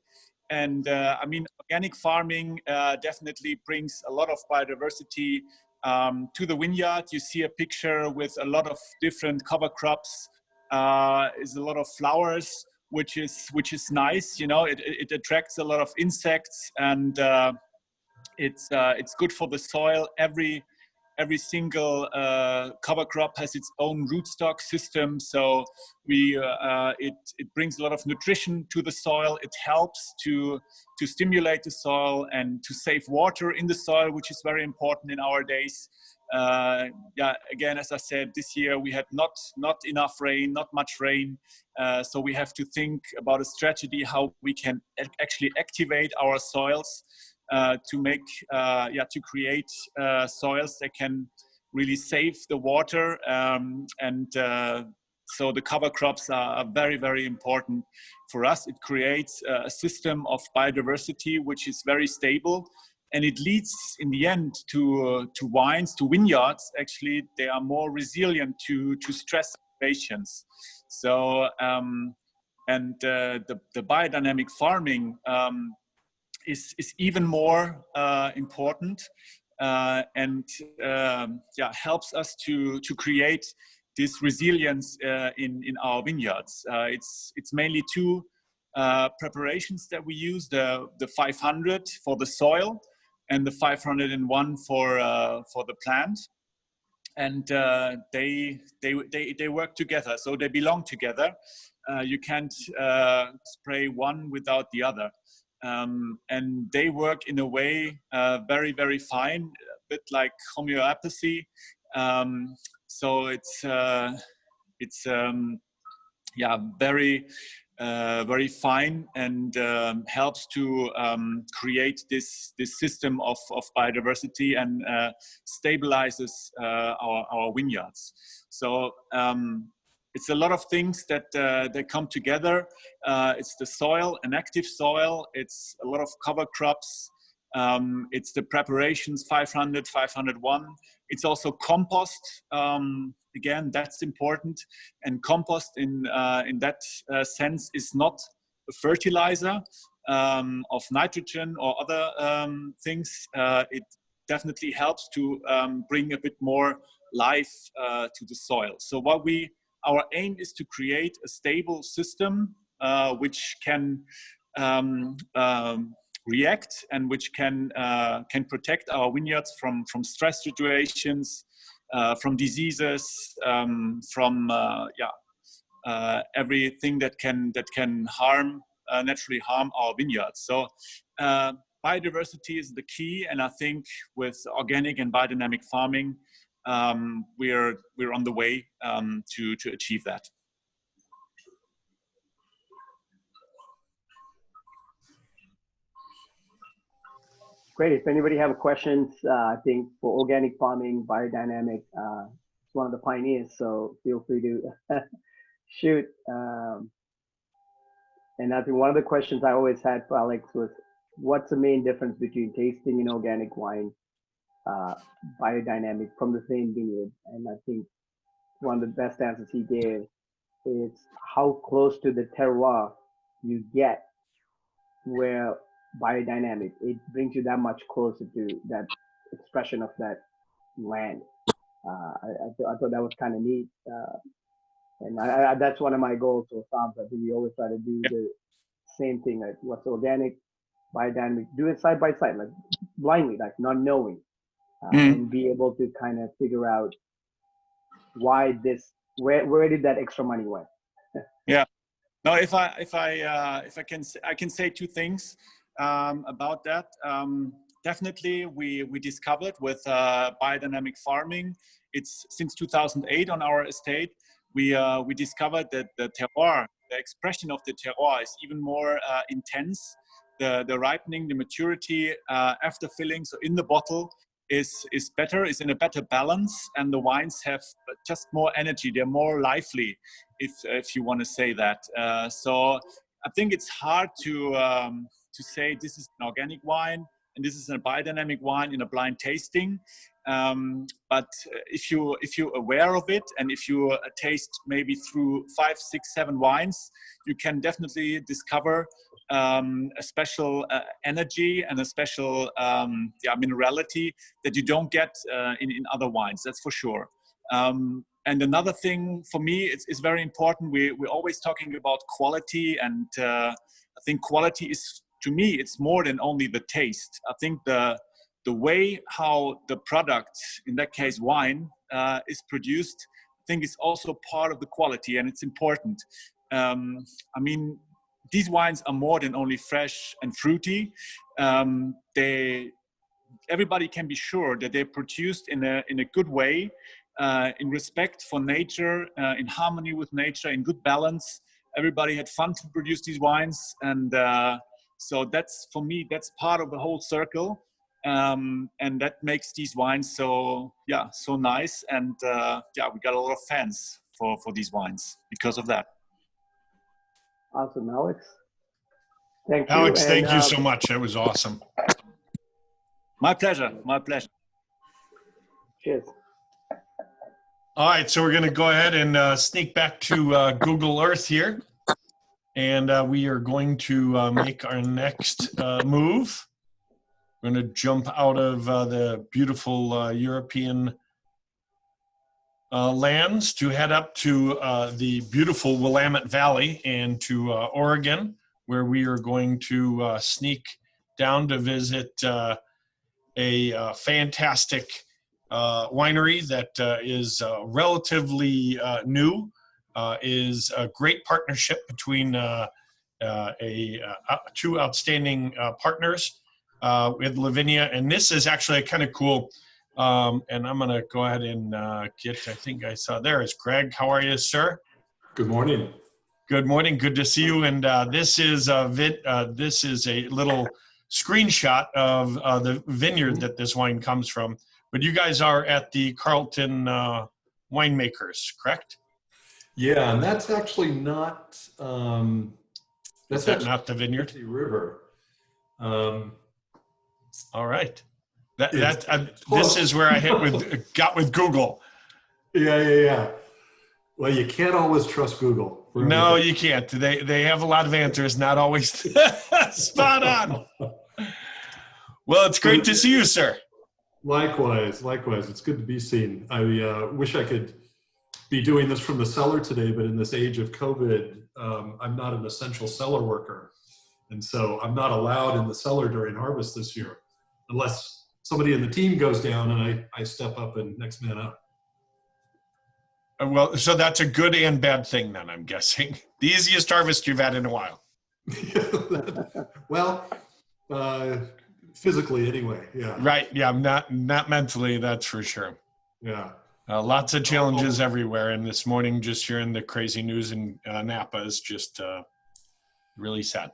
Speaker 6: and I mean, organic farming definitely brings a lot of biodiversity to the vineyard. You see a picture with a lot of different cover crops. Is a lot of flowers, which is nice. You know, it attracts a lot of insects, and it's good for the soil. Every single cover crop has its own rootstock system, so it brings a lot of nutrition to the soil. It helps to stimulate the soil and to save water in the soil, which is very important in our days. Again, as I said, this year we had not enough rain, not much rain, so we have to think about a strategy how we can actually activate our soils to create soils that can really save the water, so the cover crops are very, very important for us. It creates a system of biodiversity which is very stable, and it leads in the end to wines, to vineyards. Actually, they are more resilient to stress situations. So the biodynamic farming is even more important, and helps us to create this resilience in our vineyards. It's mainly two preparations that we use: the 500 for the soil, and the 501 for the plant. And they work together, so they belong together. You can't spray one without the other. And they work in a way very, very fine, a bit like homeopathy. So it's yeah, very very fine, and helps to create this system of biodiversity, and stabilizes our vineyards. So it's a lot of things that they come together. It's the soil, an active soil. It's a lot of cover crops. It's the preparations, 500, 501. It's also compost. Again, that's important. And compost in that sense is not a fertilizer of nitrogen or other things. It definitely helps to bring a bit more life to the soil. So our aim is to create a stable system which can react, and which can protect our vineyards from stress situations, from diseases, from everything that can naturally harm our vineyards. So biodiversity is the key, and I think with organic and biodynamic farming, we're on the way to achieve that.
Speaker 2: Great. If anybody have questions, I think for organic farming, biodynamic, it's one of the pioneers, so feel free to shoot. And I think one of the questions I always had for Alex was, what's the main difference between tasting an organic wine, biodynamic from the same vineyard? And I think one of the best answers he gave is how close to the terroir you get, where biodynamic, it brings you that much closer to that expression of that land. I thought that was kind of neat. And that's one of my goals for farms. I think we always try to do the same thing, like what's organic, biodynamic, do it side by side, like blindly, like not knowing, and be able to kind of figure out why this, where did that extra money went?
Speaker 6: Yeah. No, if I can say two things about that. Definitely, we discovered with biodynamic farming. It's since 2008 on our estate. We discovered that the terroir, the expression of the terroir, is even more intense. The ripening, the maturity after filling, so in the bottle, is better, is in a better balance, and the wines have just more energy. They're more lively, if you want to say that. So I think it's hard to say this is an organic wine and this is a biodynamic wine in a blind tasting. But if you're aware of it, and if you taste maybe through 5, 6, 7 wines, you can definitely discover a special energy and a special minerality that you don't get in other wines. That's for sure. And another thing for me, it's very important. We're always talking about quality, and I think quality is, to me, it's more than only the taste. I think the way how the product, in that case wine, is produced, I think is also part of the quality, and it's important. I mean, these wines are more than only fresh and fruity. Everybody can be sure that they're produced in a good way, in respect for nature, in harmony with nature, in good balance. Everybody had fun to produce these wines, and so that's, for me, that's part of the whole circle, and that makes these wines so nice. And we got a lot of fans for these wines because of that.
Speaker 2: Awesome, Alex. Thank you.
Speaker 1: Alex, thank you so much. That was awesome.
Speaker 6: My pleasure. My pleasure.
Speaker 2: Cheers.
Speaker 1: All right, so we're going to go ahead and sneak back to Google Earth here. And we are going to make our next move. We're going to jump out of the beautiful European lands to head up to the beautiful Willamette Valley and to Oregon, where we are going to sneak down to visit a fantastic winery that is relatively new. Is a great partnership between two outstanding partners with Lavinea, and this is actually kind of cool. And I'm going to go ahead and get. I think I saw there is Greg. How are you, sir?
Speaker 7: Good morning.
Speaker 1: Good morning. Good to see you. And this is a little screenshot of the vineyard that this wine comes from. But you guys are at the Carlton winemakers, correct?
Speaker 7: Yeah, and that's actually not.
Speaker 1: Is that not the vineyard?
Speaker 7: River.
Speaker 1: All right. This is where I got with Google.
Speaker 7: Yeah. Well, you can't always trust Google.
Speaker 1: No, you can't. They have a lot of answers, not always spot on. Well, it's great to see you, sir.
Speaker 7: Likewise. It's good to be seen. I wish I could be doing this from the cellar today, but in this age of COVID, I'm not an essential cellar worker. And so I'm not allowed in the cellar during harvest this year, unless somebody in the team goes down and I step up and next man up.
Speaker 1: Well, so that's a good and bad thing then, I'm guessing. The easiest harvest you've had in a while.
Speaker 7: Well, physically anyway, yeah.
Speaker 1: Right, yeah, not mentally, that's for sure.
Speaker 7: Yeah.
Speaker 1: Lots of challenges everywhere, and this morning just hearing the crazy news in Napa is just really sad.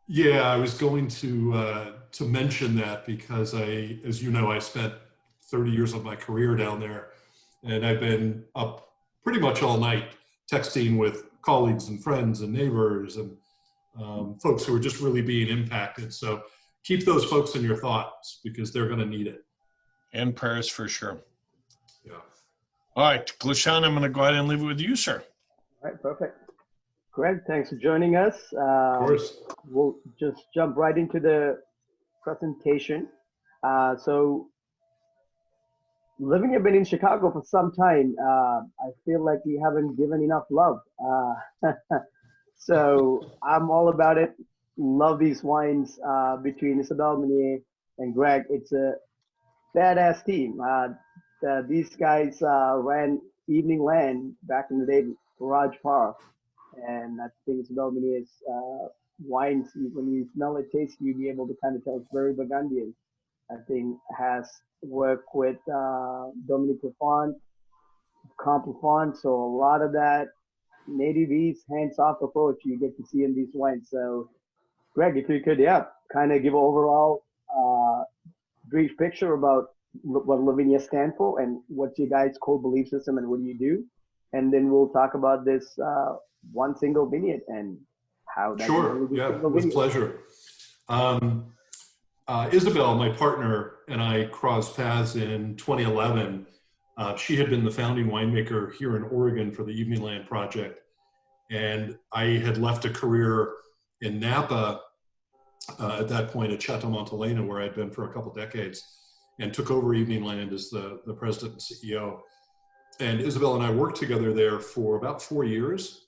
Speaker 7: Yeah, I was going to mention that because as you know, I spent 30 years of my career down there, and I've been up pretty much all night texting with colleagues and friends and neighbors and folks who are just really being impacted. So keep those folks in your thoughts because they're going to need it.
Speaker 1: And prayers for sure.
Speaker 7: Yeah.
Speaker 1: All right, Gleshan, I'm going to go ahead and leave it with you, sir.
Speaker 2: All right, perfect. Greg, thanks for joining us.
Speaker 7: Of course.
Speaker 2: We'll just jump right into the presentation. So, Lavinea been in Chicago for some time. I feel like we haven't given enough love. So I'm all about it. Love these wines between Isabelle Meunier and Greg. It's a badass team. These guys ran Evening Land back in the day, Garage Park. And I think Isabelle Meunier's wines, when you smell it, taste, you'll be able to kind of tell it's very Burgundian. I think has worked with Dominique Lafont, Camp Lafont, so a lot of that native east, hands-off approach you get to see in these wines. So, Greg, if you could, kind of give an overall brief picture about what Lavinea stands for and what's your guys' core belief system and what do you do, and then we'll talk about this one single vineyard and how that.
Speaker 7: Sure, yeah, with pleasure. Isabelle, my partner, and I crossed paths in 2011. She had been the founding winemaker here in Oregon for the Evening Land Project. And I had left a career in Napa at that point at Chateau Montelena, where I'd been for a couple decades, and took over Evening Land as the president and CEO. And Isabelle and I worked together there for about 4 years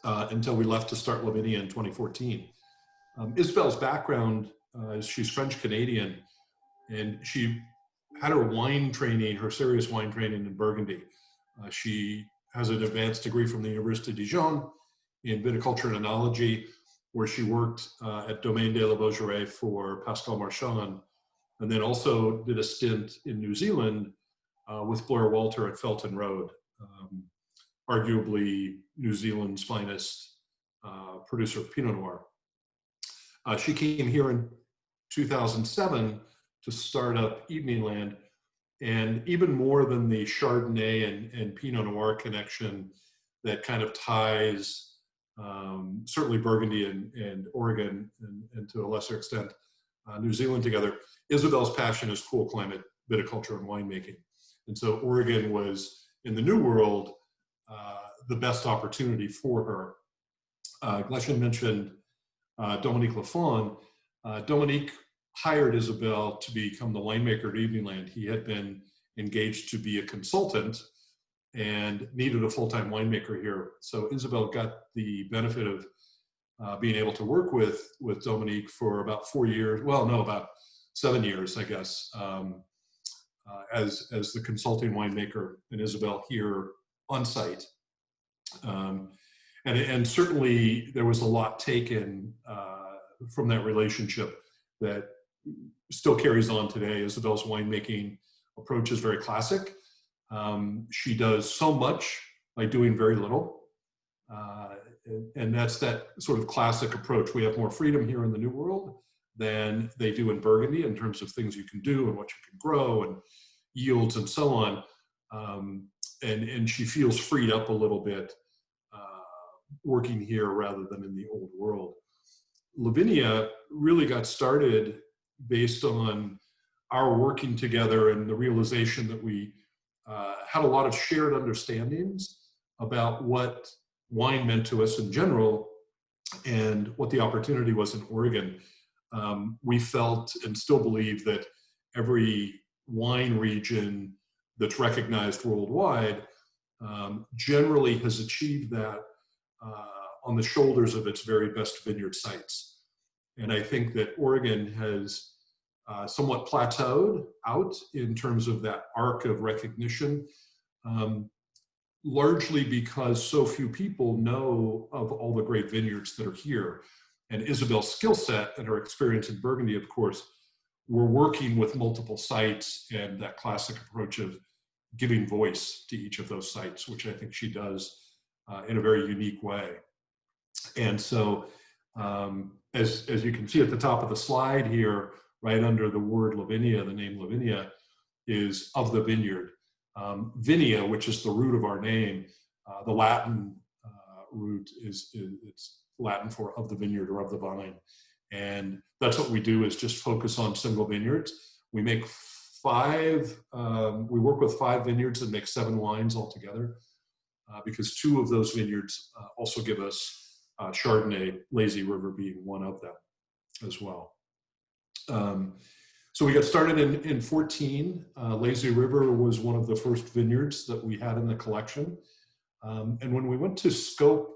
Speaker 7: until we left to start Lavinea in 2014. Isabelle's background she's French-Canadian, and she had her wine training, her serious wine training in Burgundy. She has an advanced degree from the Université de Dijon in viticulture and enology, where she worked at Domaine de la Beaujolais for Pascal Marchand, and then also did a stint in New Zealand with Blair Walter at Felton Road, arguably New Zealand's finest producer of Pinot Noir. She came here in 2007 to start up Evening Land, and even more than the Chardonnay and Pinot Noir connection that kind of ties certainly Burgundy and Oregon and to a lesser extent New Zealand together, Isabelle's passion is cool climate viticulture and winemaking. And so Oregon was, in the New World, the best opportunity for her. Gleshan mentioned Dominique Lafont. Dominique hired Isabelle to become the winemaker at Evening Land. He had been engaged to be a consultant and needed a full-time winemaker here. So Isabelle got the benefit of being able to work with Dominique for about 4 years. Well, no, about 7 years, I guess, as the consulting winemaker, and Isabel here on site. And certainly there was a lot taken from that relationship that still carries on today. Isabel's winemaking approach is very classic. She does so much by doing very little. And that's that sort of classic approach. We have more freedom here in the New World than they do in Burgundy in terms of things you can do and what you can grow and yields and so on. And she feels freed up a little bit working here rather than in the old world. Lavinea really got started based on our working together and the realization that we had a lot of shared understandings about what wine meant to us in general and what the opportunity was in Oregon. We felt and still believe that every wine region that's recognized worldwide generally has achieved that on the shoulders of its very best vineyard sites. And I think that Oregon has somewhat plateaued out in terms of that arc of recognition, largely because so few people know of all the great vineyards that are here. And Isabel's skill set and her experience in Burgundy, of course, we're working with multiple sites and that classic approach of giving voice to each of those sites, which I think she does in a very unique way. And so, as you can see at the top of the slide here, right under the word Lavinea, the name Lavinea is of the vineyard. Vinea, which is the root of our name, the Latin root it's Latin for of the vineyard or of the vine. And that's what we do, is just focus on single vineyards. We make we work with 5 vineyards and make 7 wines altogether, because 2 of those vineyards also give us Chardonnay, Lazy River being one of them as well. So we got started in 14. Lazy River was one of the first vineyards that we had in the collection. And when we went to scope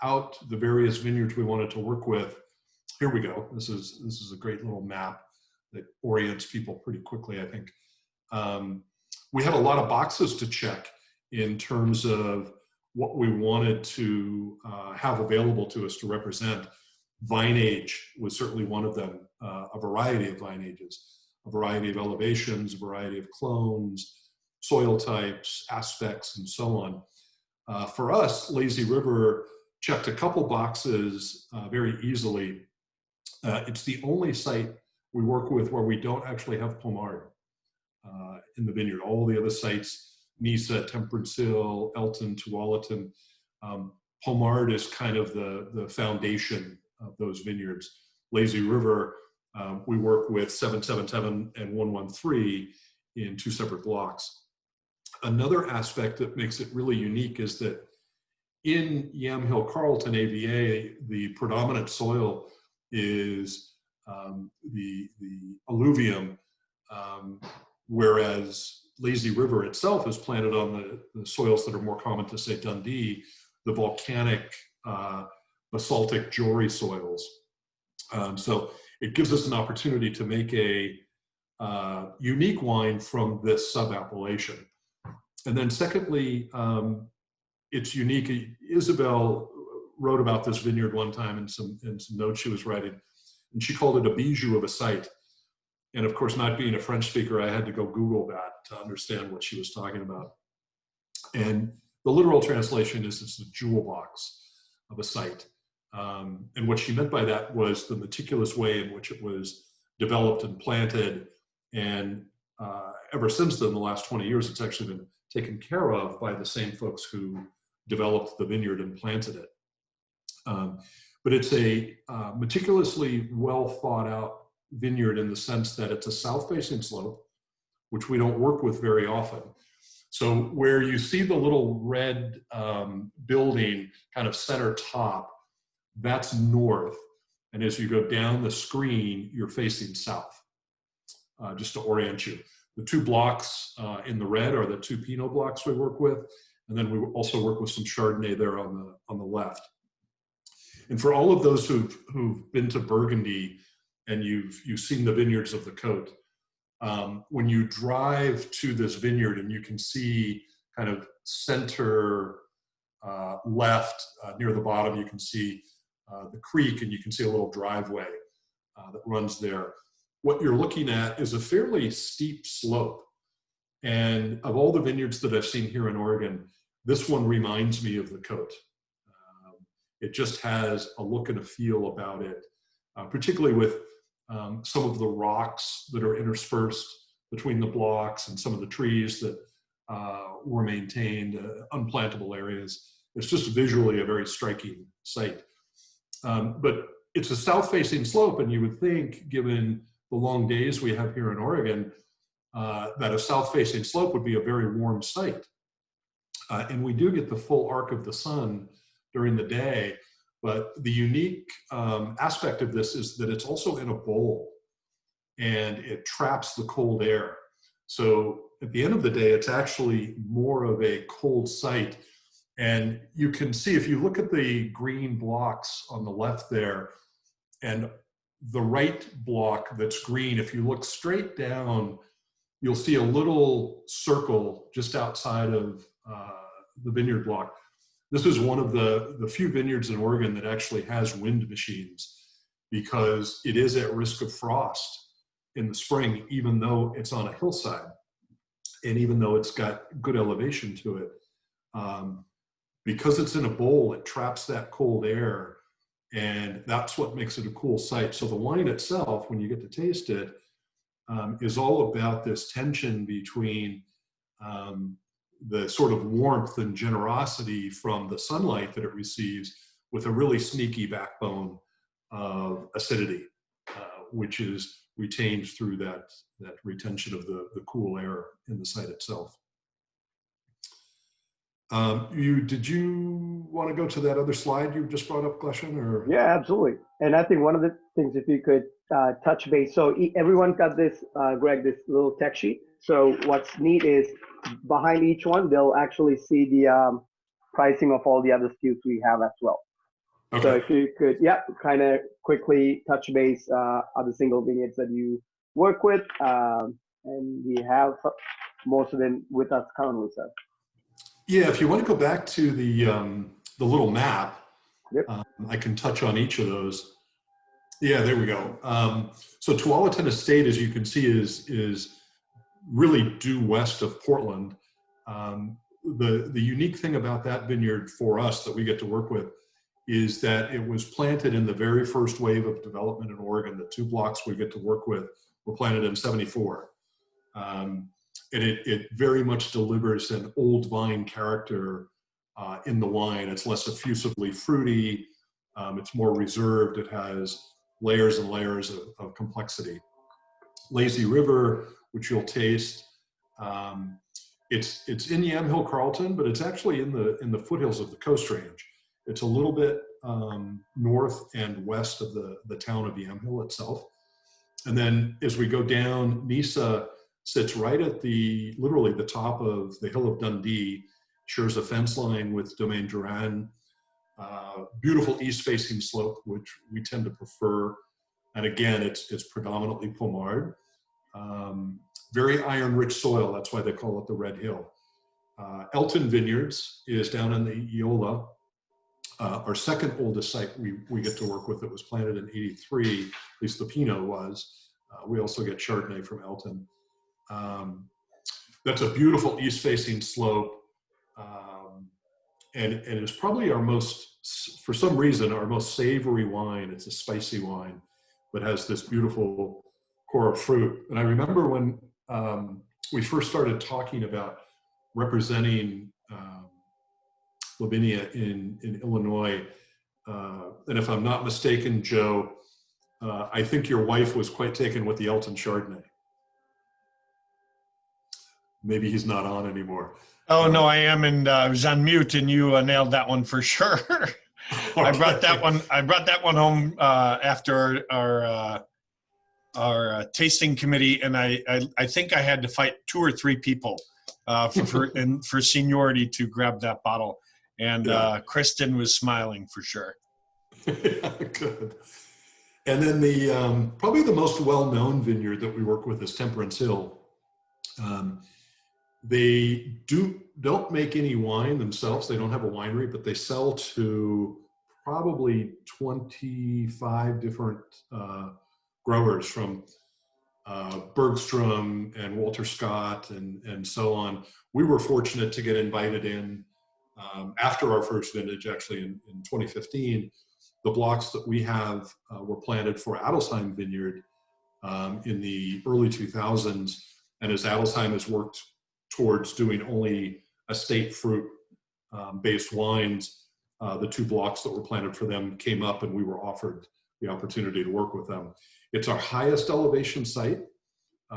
Speaker 7: out the various vineyards we wanted to work with, here we go. This is a great little map that orients people pretty quickly, I think. We had a lot of boxes to check in terms of what we wanted to have available to us to represent. Vine age was certainly one of them, a variety of vine ages, a variety of elevations, a variety of clones, soil types, aspects, and so on. For us, Lazy River checked a couple boxes very easily. It's the only site we work with where we don't actually have Pommard in the vineyard. All the other sites, Nisa, Temperance Hill, Elton, Tualatin, Pommard is kind of the foundation of those vineyards. Lazy River, we work with 777 and 113 in 2 separate blocks. Another aspect that makes it really unique is that in Yamhill Carlton AVA, the predominant soil is the alluvium, whereas Lazy River itself is planted on the soils that are more common to, say, Dundee, the volcanic basaltic Jory soils. So it gives us an opportunity to make a unique wine from this sub-appellation. And then secondly, it's unique. Isabel wrote about this vineyard one time in some notes she was writing, and she called it a bijou of a site. And of course, not being a French speaker, I had to go Google that to understand what she was talking about. And the literal translation is it's a jewel box of a site. And what she meant by that was the meticulous way in which it was developed and planted. And ever since then, the last 20 years, it's actually been taken care of by the same folks who developed the vineyard and planted it. But it's a meticulously well thought out vineyard in the sense that it's a south-facing slope, which we don't work with very often. So where you see the little red building kind of center top, that's north. And as you go down the screen, you're facing south, just to orient you. The 2 blocks in the red are the 2 Pinot blocks we work with. And then we also work with some Chardonnay there on the left. And for all of those who've been to Burgundy and you've seen the vineyards of the Côte. When you drive to this vineyard and you can see kind of center left near the bottom, you can see the creek, and you can see a little driveway that runs there. What you're looking at is a fairly steep slope. And of all the vineyards that I've seen here in Oregon, this one reminds me of the Côte. It just has a look and a feel about it, particularly with some of the rocks that are interspersed between the blocks and some of the trees that were maintained, unplantable areas. It's just visually a very striking sight. But it's a south-facing slope, and you would think, given the long days we have here in Oregon, that a south-facing slope would be a very warm site. And we do get the full arc of the sun during the day, but the unique aspect of this is that it's also in a bowl, and it traps the cold air. So at the end of the day, it's actually more of a cold site. And you can see, if you look at the green blocks on the left there, and the right block that's green, if you look straight down, you'll see a little circle just outside of the vineyard block. This is one of the few vineyards in Oregon that actually has wind machines, because it is at risk of frost in the spring, even though it's on a hillside, and even though it's got good elevation to it. Because it's in a bowl, it traps that cold air, and that's what makes it a cool site. So the wine itself, when you get to taste it, is all about this tension between the sort of warmth and generosity from the sunlight that it receives, with a really sneaky backbone of acidity, which is retained through that retention of the cool air in the site itself. Did you want to go to that other slide you just brought up, Gleshan? Or?
Speaker 2: Yeah, absolutely. And I think one of the things, if you could touch base, so everyone got this, Greg, this little tech sheet. So what's neat is behind each one, they'll actually see the pricing of all the other SKUs we have as well. Okay. So if you could, kind of quickly touch base other single vineyards that you work with, and we have most of them with us currently, sir.
Speaker 7: Yeah, if you want to go back to the little map,
Speaker 2: yep.
Speaker 7: I can touch on each of those. Yeah, there we go. So Tualatin Estate, as you can see, is really due west of Portland. The unique thing about that vineyard for us that we get to work with is that it was planted in the very first wave of development in Oregon. The 2 blocks we get to work with were planted in '74. And it very much delivers an old vine character in the wine. It's less effusively fruity. It's more reserved. It has layers and layers of complexity. Lazy River, which you'll taste, it's in Yamhill Carlton, but it's actually in the foothills of the Coast Range. It's a little bit north and west of the town of Yamhill itself. And then as we go down, Nisa sits right at literally the top of the hill of Dundee, shares a fence line with Domaine Duran. Beautiful east-facing slope, which we tend to prefer. And again, it's predominantly Pommard. Very iron-rich soil, that's why they call it the Red Hill. Elton Vineyards is down in the Eola. Our second oldest site we get to work with. It was planted in '83, at least the Pinot was. We also get Chardonnay from Elton. That's a beautiful east-facing slope, and it is probably our most, for some reason, our most savory wine. It's a spicy wine, but has this beautiful core of fruit. And I remember when we first started talking about representing Lavinea in Illinois, and if I'm not mistaken, Joe, I think your wife was quite taken with the Elton Chardonnay. Maybe he's not on anymore.
Speaker 1: Oh, no, I am, and I was on mute, and you nailed that one for sure. Okay. I brought that one home after our tasting committee, and I think I had to fight 2 or 3 people for seniority to grab that bottle. And Kristen was smiling for sure.
Speaker 7: Good. And then the probably the most well-known vineyard that we work with is Temperance Hill. They don't make any wine themselves. They don't have a winery, but they sell to probably 25 different growers from Bergstrom and Walter Scott and so on. We were fortunate to get invited in after our first vintage, actually in 2015. The blocks that we have were planted for Adelsheim Vineyard in the early 2000s. And as Adelsheim has worked towards doing only estate fruit based wines, the two blocks that were planted for them came up and we were offered the opportunity to work with them. It's our highest elevation site,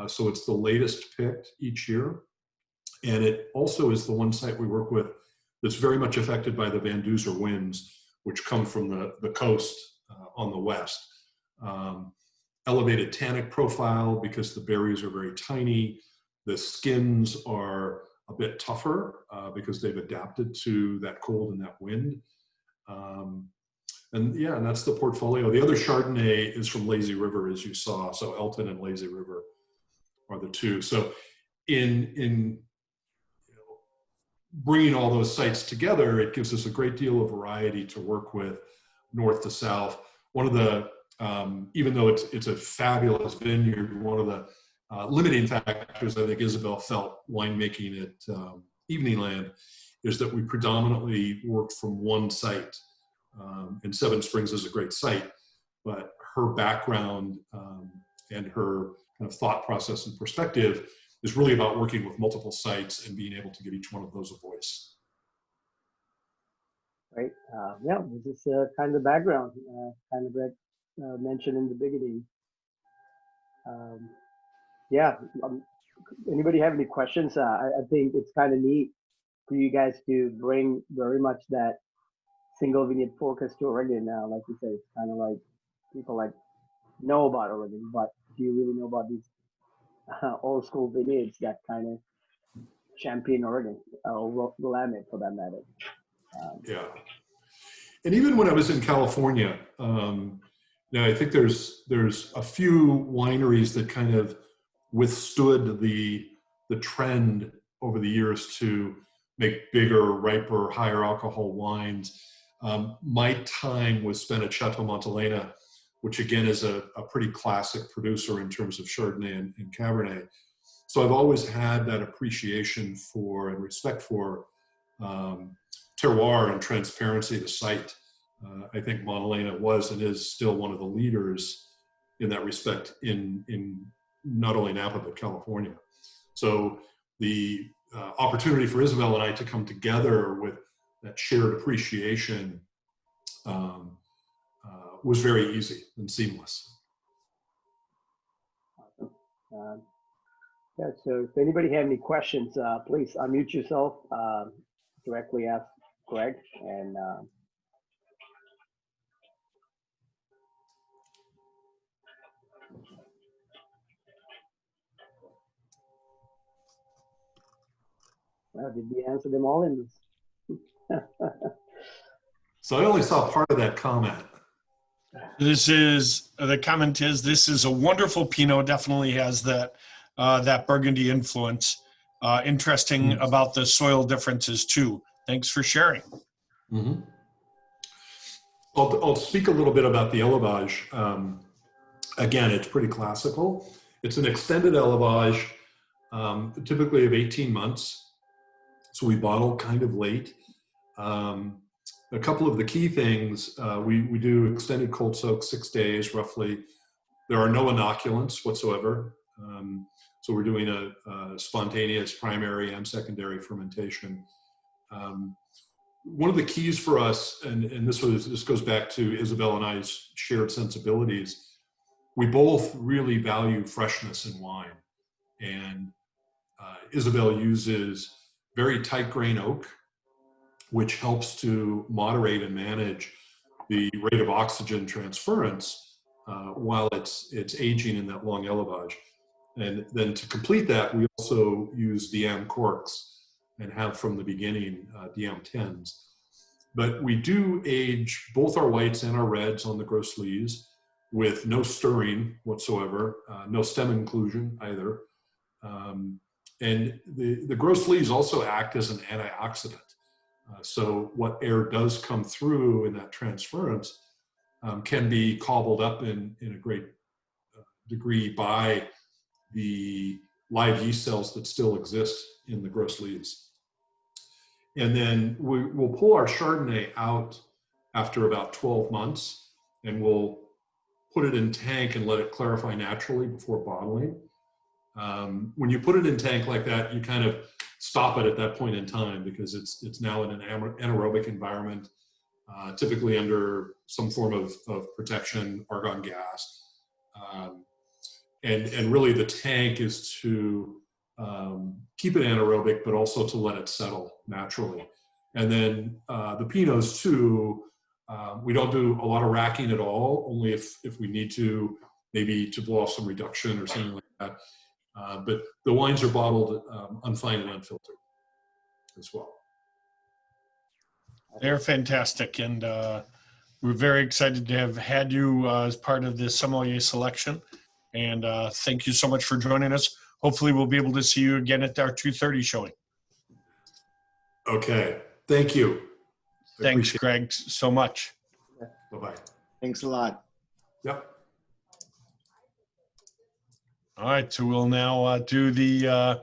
Speaker 7: so it's the latest picked each year. And it also is the one site we work with that's very much affected by the Van Duzer winds, which come from the coast on the west. Elevated tannic profile because the berries are very tiny. The skins are a bit tougher because they've adapted to that cold and that wind. And yeah, and that's the portfolio. The other Chardonnay is from Lazy River, as you saw. So Elton and Lazy River are the two. So in bringing all those sites together, it gives us a great deal of variety to work with, north to south. One of the, even though it's a fabulous vineyard, one of the limiting factors I think Isabel felt winemaking at Eveningland is that we predominantly work from one site. And Seven Springs is a great site, but her background and her kind of thought process and perspective is really about working with multiple sites and being able to give each one of those a voice.
Speaker 2: Right. Yeah, this is kind of the background, kind of mentioned in the beginning. Yeah. Anybody have any questions? I think it's kind of neat for you guys to bring very much that single vineyard focus to Oregon now. Like you said, it's kind of like people like know about Oregon, but do you really know about these old school vineyards that kind of champion Oregon, or Willamette for that matter?
Speaker 7: Yeah. And even when I was in California, now I think there's a few wineries that kind of withstood the trend over the years to make bigger, riper, higher alcohol wines. My time was spent at Chateau Montelena, which again is a pretty classic producer in terms of Chardonnay and Cabernet. So I've always had that appreciation for and respect for terroir and transparency to site. I think Montelena was and is still one of the leaders in that respect in not only Napa, but California. So the opportunity for Isabel and I to come together with that shared appreciation was very easy and seamless.
Speaker 2: Awesome. Yeah, so if anybody have any questions, please unmute yourself, directly ask Greg, and did we answer them all in this?
Speaker 7: So I only saw part of that comment.
Speaker 1: The comment is, this is a wonderful Pinot, definitely has that Burgundy influence. Interesting about the soil differences too. Thanks for sharing.
Speaker 7: Mm-hmm. I'll speak a little bit about the élevage. Again, it's pretty classical. It's an extended élevage, typically of 18 months. So we bottle kind of late. A couple of the key things, we do extended cold soak, 6 days roughly. There are no inoculants whatsoever. So we're doing a spontaneous primary and secondary fermentation. One of the keys for us, and this goes back to Isabel and I's shared sensibilities, we both really value freshness in wine. And Isabel uses very tight grain oak, which helps to moderate and manage the rate of oxygen transference while it's aging in that long élevage. And then to complete that, we also use Diam corks and have from the beginning Diam 10s. But we do age both our whites and our reds on the gros lees. with no stirring whatsoever, no stem inclusion either. And the gross leaves also act as an antioxidant. So what air does come through in that transference can be cobbled up in a great degree by the live yeast cells that still exist in the gross leaves. And then we'll pull our Chardonnay out after about 12 months, and we'll put it in tank and let it clarify naturally before bottling. When you put it in tank like that, you kind of stop it at that point in time because it's now in an anaerobic environment, typically under some form of protection, argon gas. And really the tank is to keep it anaerobic, but also to let it settle naturally. And then the Pinots too, we don't do a lot of racking at all, only if we need to, maybe to blow off some reduction or something like that. But the wines are bottled unfined and unfiltered as well.
Speaker 1: They're fantastic, and we're very excited to have had you as part of this Sommelier Selection. And thank you so much for joining us. Hopefully we'll be able to see you again at our 2:30 showing.
Speaker 7: Okay, thank you.
Speaker 1: Thanks, Greg, so much.
Speaker 7: Bye-bye.
Speaker 5: Thanks a lot.
Speaker 7: Yep.
Speaker 1: All right, so we'll now do the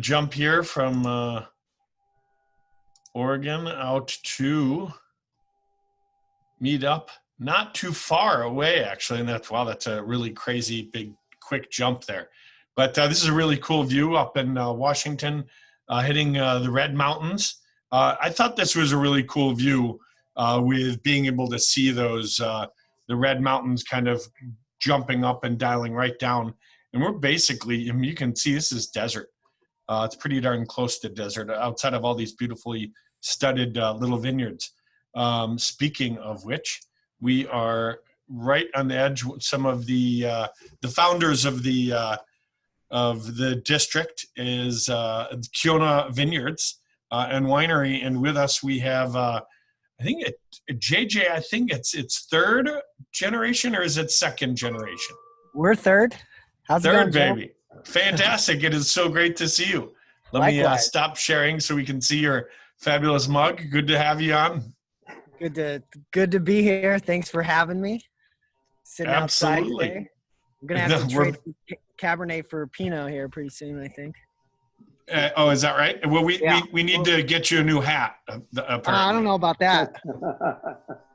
Speaker 1: jump here from Oregon out to meet up not too far away, actually, and that's a really crazy big quick jump there. But this is a really cool view up in Washington, hitting the Red Mountains. I thought this was a really cool view with being able to see those the Red Mountains kind of jumping up and dialing right down. And we're basically, I mean, you can see this is desert. It's pretty darn close to desert outside of all these beautifully studded little vineyards. Speaking of which, we are right on the edge. Some of the founders of the district is Kiona Vineyards and Winery, and with us we have I think JJ. I think it's third generation, or is it second generation?
Speaker 8: We're third. How's it going,
Speaker 1: third, baby? Fantastic! It is so great to see you. Let me stop sharing so we can see your fabulous mug. Good to have you on.
Speaker 8: Good to be here. Thanks for having me. Sitting outside today. I'm gonna have to trade Cabernet for Pinot here pretty soon, I think.
Speaker 1: Oh, is that right? Well, we need to get you a new hat. Apparently.
Speaker 8: I don't know about that.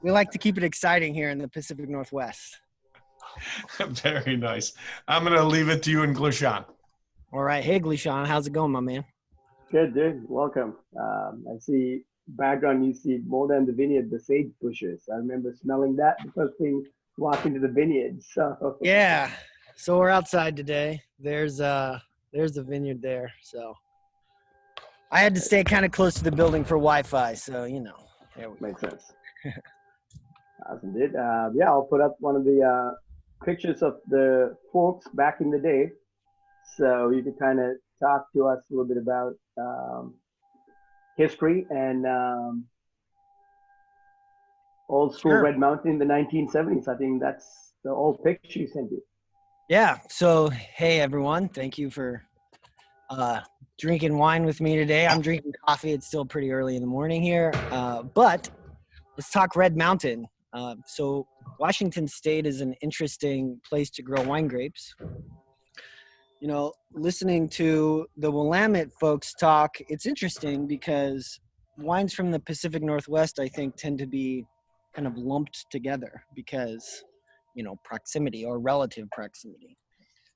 Speaker 8: We like to keep it exciting here in the Pacific Northwest.
Speaker 1: Very nice. I'm gonna leave it to you and Gleshan.
Speaker 8: All right. Hey, Gleshan, how's it going, my man?
Speaker 2: Good, dude. Welcome. I see background. You see more than the vineyard, the sage bushes. I remember smelling that the first thing walking to the vineyard. So
Speaker 8: yeah. So we're outside today. There's the vineyard there. So I had to stay kind of close to the building for Wi-Fi. So there we
Speaker 2: makes sense. Awesome, dude. Yeah, I'll put up one of the pictures of the folks back in the day, so you could kind of talk to us a little bit about history and old school Red Mountain in the 1970s. I think that's the old picture you sent you.
Speaker 8: Yeah. So, hey, everyone. Thank you for drinking wine with me today. I'm drinking coffee. It's still pretty early in the morning here. But let's talk Red Mountain. So Washington State is an interesting place to grow wine grapes. Listening to the Willamette folks talk, it's interesting because wines from the Pacific Northwest, I think, tend to be kind of lumped together because, proximity or relative proximity.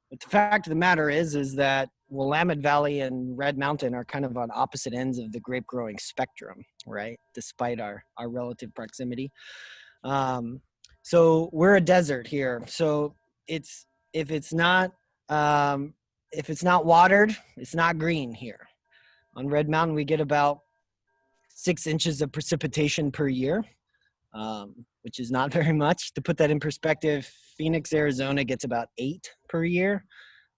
Speaker 8: But the fact of the matter is that Willamette Valley and Red Mountain are kind of on opposite ends of the grape growing spectrum, right? Despite our relative proximity. So we're a desert here. So if it's not watered, it's not green here. On Red Mountain, we get about 6 inches of precipitation per year, which is not very much. To put that in perspective, Phoenix, Arizona gets about 8 per year.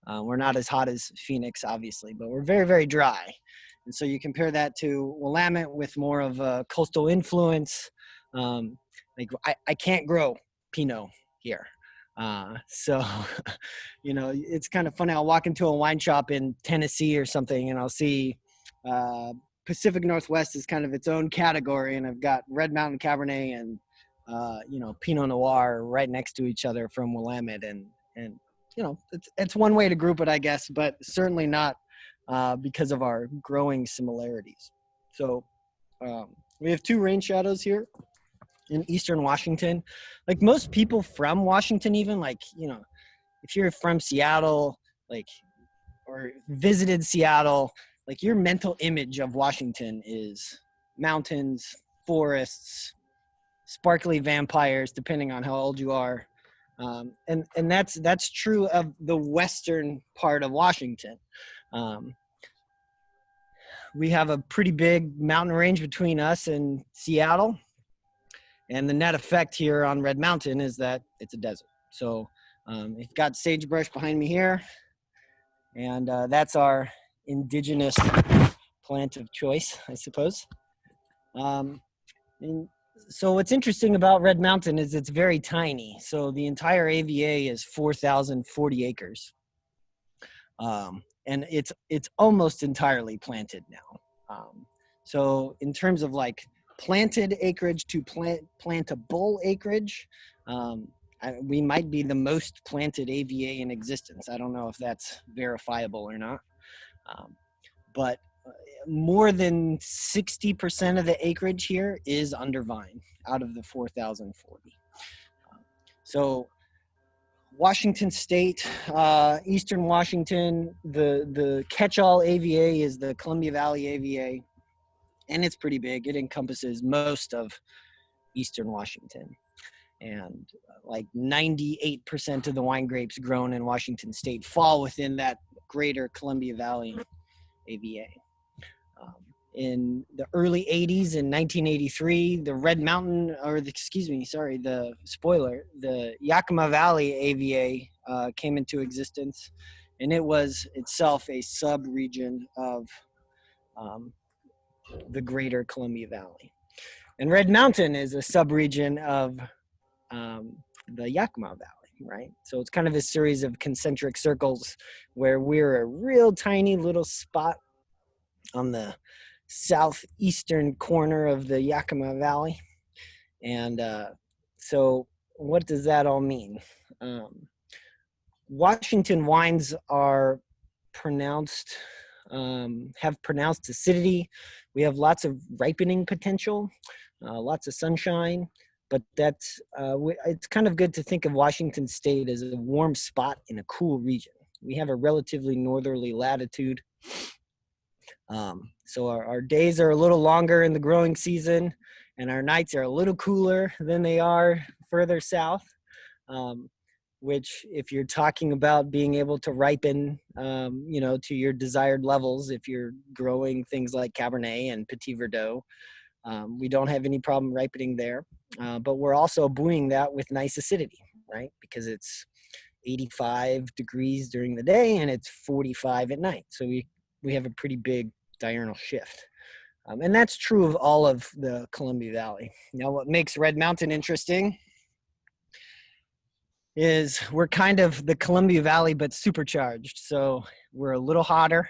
Speaker 8: We're not as hot as Phoenix, obviously, but we're very, very dry. And so you compare that to Willamette with more of a coastal influence. I can't grow Pinot here. So, you know, it's kind of funny. I'll walk into a wine shop in Tennessee or something, and I'll see Pacific Northwest is kind of its own category, and I've got Red Mountain Cabernet and you know, Pinot Noir right next to each other from Willamette, and you know, it's one way to group it, I guess, but certainly not because of our growing similarities. So we have 2 rain shadows here in Eastern Washington. Like most people from Washington, even, like, you know, if you're from Seattle, like, or visited Seattle, like, your mental image of Washington is mountains, forests, sparkly vampires, depending on how old you are. And that's true of the western part of Washington. We have a pretty big mountain range between us and Seattle. And the net effect here on Red Mountain is that it's a desert. So we've got sagebrush behind me here. And that's our indigenous plant of choice, I suppose. And so what's interesting about Red Mountain is it's very tiny. So the entire AVA is 4,040 acres. And it's almost entirely planted now. So in terms of like planted acreage to plantable acreage, we might be the most planted AVA in existence. I don't know if that's verifiable or not. But more than 60% of the acreage here is under vine out of the 4,040. So Washington State, Eastern Washington, the catch-all AVA is the Columbia Valley AVA, and it's pretty big. It encompasses most of Eastern Washington. And like 98% of the wine grapes grown in Washington State fall within that greater Columbia Valley AVA. In the early 80s, in 1983, the Red Mountain, the Yakima Valley AVA came into existence, and it was itself a sub-region of the greater Columbia Valley. And Red Mountain is a sub-region of the Yakima Valley, right? So it's kind of a series of concentric circles where we're a real tiny little spot on the southeastern corner of the Yakima Valley. And so what does that all mean? Washington wines are pronounced, have pronounced acidity. We have lots of ripening potential, lots of sunshine, but that's, it's kind of good to think of Washington State as a warm spot in a cool region. We have a relatively northerly latitude. So our days are a little longer in the growing season, and our nights are a little cooler than they are further south, which, if you're talking about being able to ripen, you know, to your desired levels, if you're growing things like Cabernet and Petit Verdot, we don't have any problem ripening there. But we're also buoying that with nice acidity, right? Because it's 85 degrees during the day and it's 45 at night. So we have a pretty big diurnal shift. And that's true of all of the Columbia Valley. Now, what makes Red Mountain interesting is we're kind of the Columbia Valley, but supercharged. So we're a little hotter,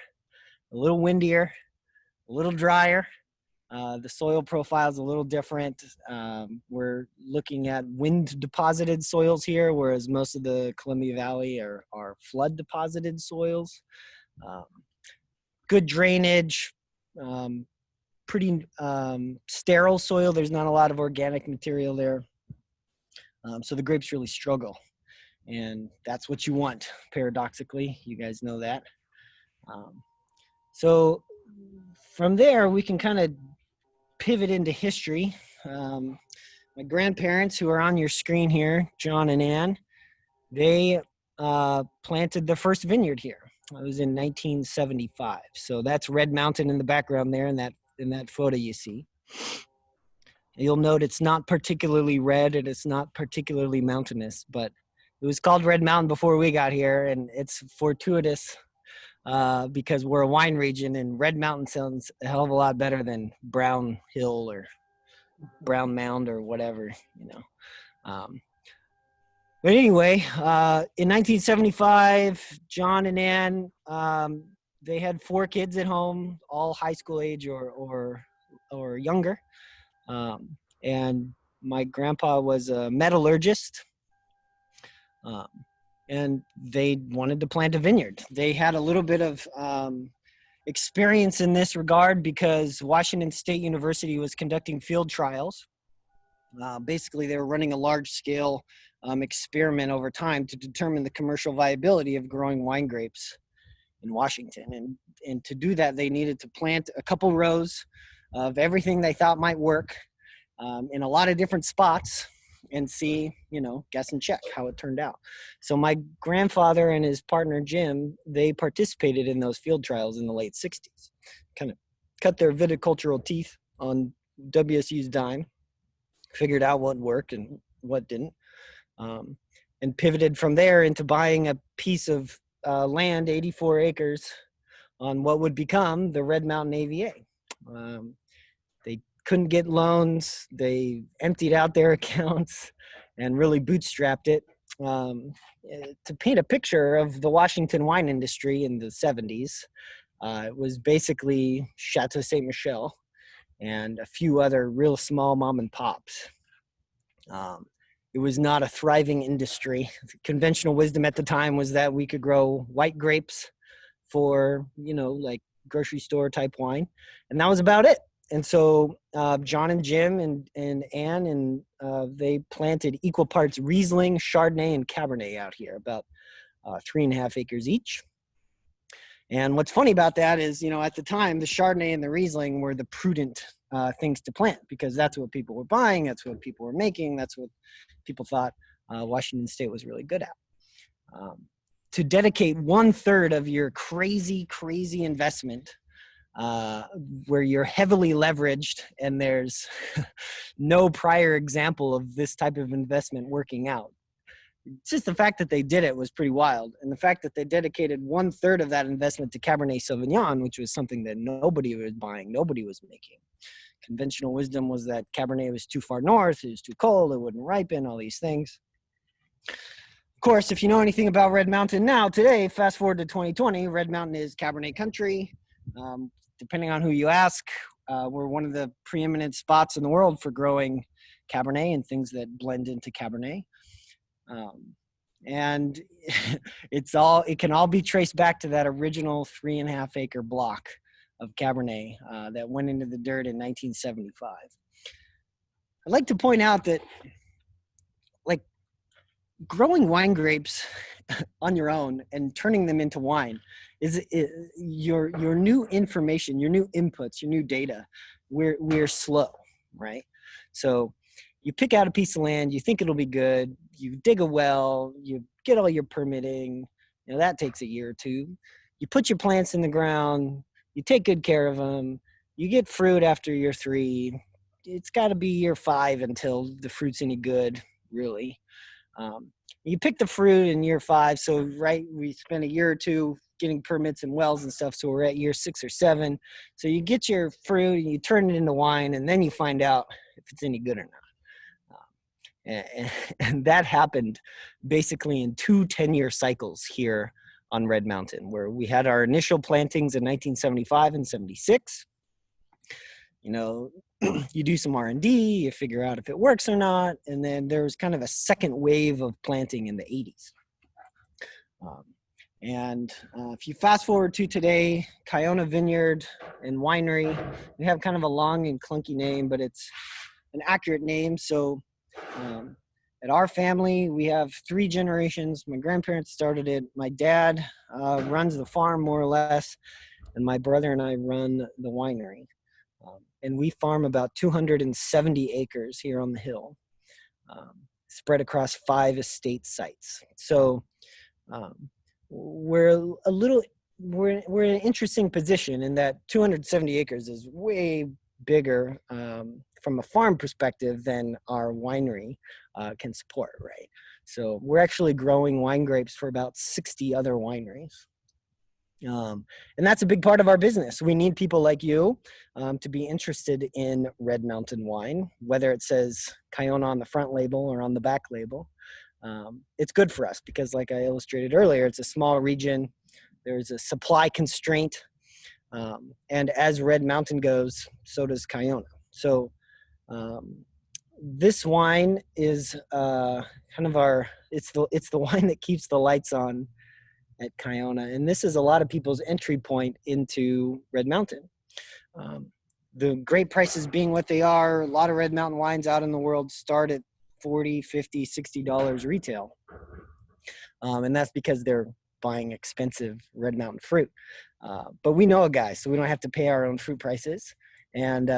Speaker 8: a little windier, a little drier. The soil profile is a little different. We're looking at wind deposited soils here, whereas most of the Columbia Valley are flood deposited soils. Good drainage, pretty sterile soil. There's not a lot of organic material there. So the grapes really struggle. And that's what you want, paradoxically. You guys know that. So from there, we can kind of pivot into history. My grandparents, who are on your screen here, John and Ann, they planted the first vineyard here. It was in 1975. So that's Red Mountain in the background there in that photo you see. You'll note it's not particularly red and it's not particularly mountainous, but it was called Red Mountain before we got here, and it's fortuitous because we're a wine region, and Red Mountain sounds a hell of a lot better than Brown Hill or Brown Mound or whatever, you know. But anyway, in 1975, John and Ann, they had 4 kids at home, all high school age or younger. And my grandpa was a metallurgist, and they wanted to plant a vineyard. They had a little bit of experience in this regard because Washington State University was conducting field trials. Basically, they were running a large-scale experiment over time to determine the commercial viability of growing wine grapes in Washington. And to do that, they needed to plant a couple rows of everything they thought might work in a lot of different spots and see, guess and check how it turned out. So my grandfather and his partner, Jim, they participated in those field trials in the late 60s, kind of cut their viticultural teeth on WSU's dime, figured out what worked and what didn't, and pivoted from there into buying a piece of land, 84 acres, on what would become the Red Mountain AVA. They couldn't get loans. They emptied out their accounts and really bootstrapped it. To paint a picture of the Washington wine industry in the 70s, it was basically Chateau Ste. Michelle and a few other real small mom and pops. It was not a thriving industry. Conventional wisdom at the time was that we could grow white grapes for, like grocery store type wine. And that was about it. And so John and Jim and Ann, and they planted equal parts Riesling, Chardonnay, and Cabernet out here, about 3.5 acres each. And what's funny about that is, at the time, the Chardonnay and the Riesling were the prudent things to plant because that's what people were buying, that's what people were making, that's what people thought Washington State was really good at. To dedicate 1/3 of your crazy investment where you're heavily leveraged and there's no prior example of this type of investment working out. It's just the fact that they did it was pretty wild. And the fact that they dedicated 1/3 of that investment to Cabernet Sauvignon, which was something that nobody was buying, nobody was making. Conventional wisdom was that Cabernet was too far north, it was too cold, it wouldn't ripen, all these things. Of course, if you know anything about Red Mountain now, today, fast forward to 2020, Red Mountain is Cabernet country. Depending on who you ask, we're one of the preeminent spots in the world for growing Cabernet and things that blend into Cabernet. And it can all be traced back to that original 3.5 acre block of Cabernet that went into the dirt in 1975. I'd like to point out that, like, growing wine grapes on your own and turning them into wine is your new information, your new inputs, your new data. We're slow, right? So you pick out a piece of land, you think it'll be good, you dig a well, you get all your permitting, that takes a year or two. You put your plants in the ground, you take good care of them, you get fruit after year 3. It's got to be year 5 until the fruit's any good, really. You pick the fruit in year 5, so we spend a year or 2 getting permits and wells and stuff, so we're at year 6 or 7. So you get your fruit and you turn it into wine, and then you find out if it's any good or not. And that happened basically in 2 10-year cycles here on Red Mountain, where we had our initial plantings in 1975 and 76. You do some R&D, you figure out if it works or not, and then there was kind of a second wave of planting in the 80s. If you fast forward to today, Kiona Vineyard and Winery, we have kind of a long and clunky name, but it's an accurate name. So at our family, we have 3 generations. My grandparents started it. My dad runs the farm more or less, and my brother and I run the winery. And we farm about 270 acres here on the hill, spread across 5 estate sites. So we're in an interesting position in that 270 acres is way bigger from a farm perspective than our winery can support, right? So we're actually growing wine grapes for about 60 other wineries. And that's a big part of our business. We need people like you to be interested in Red Mountain wine, whether it says Kiona on the front label or on the back label. it's good for us because, like I illustrated earlier, it's a small region. There's a supply constraint. And as Red Mountain goes, so does Kiona. So this wine is kind of it's the wine that keeps the lights on at Kiona. And this is a lot of people's entry point into Red Mountain. The great prices being what they are, a lot of Red Mountain wines out in the world start at $40, $50, $60 retail. And that's because they're buying expensive Red Mountain fruit. But we know a guy, so we don't have to pay our own fruit prices. And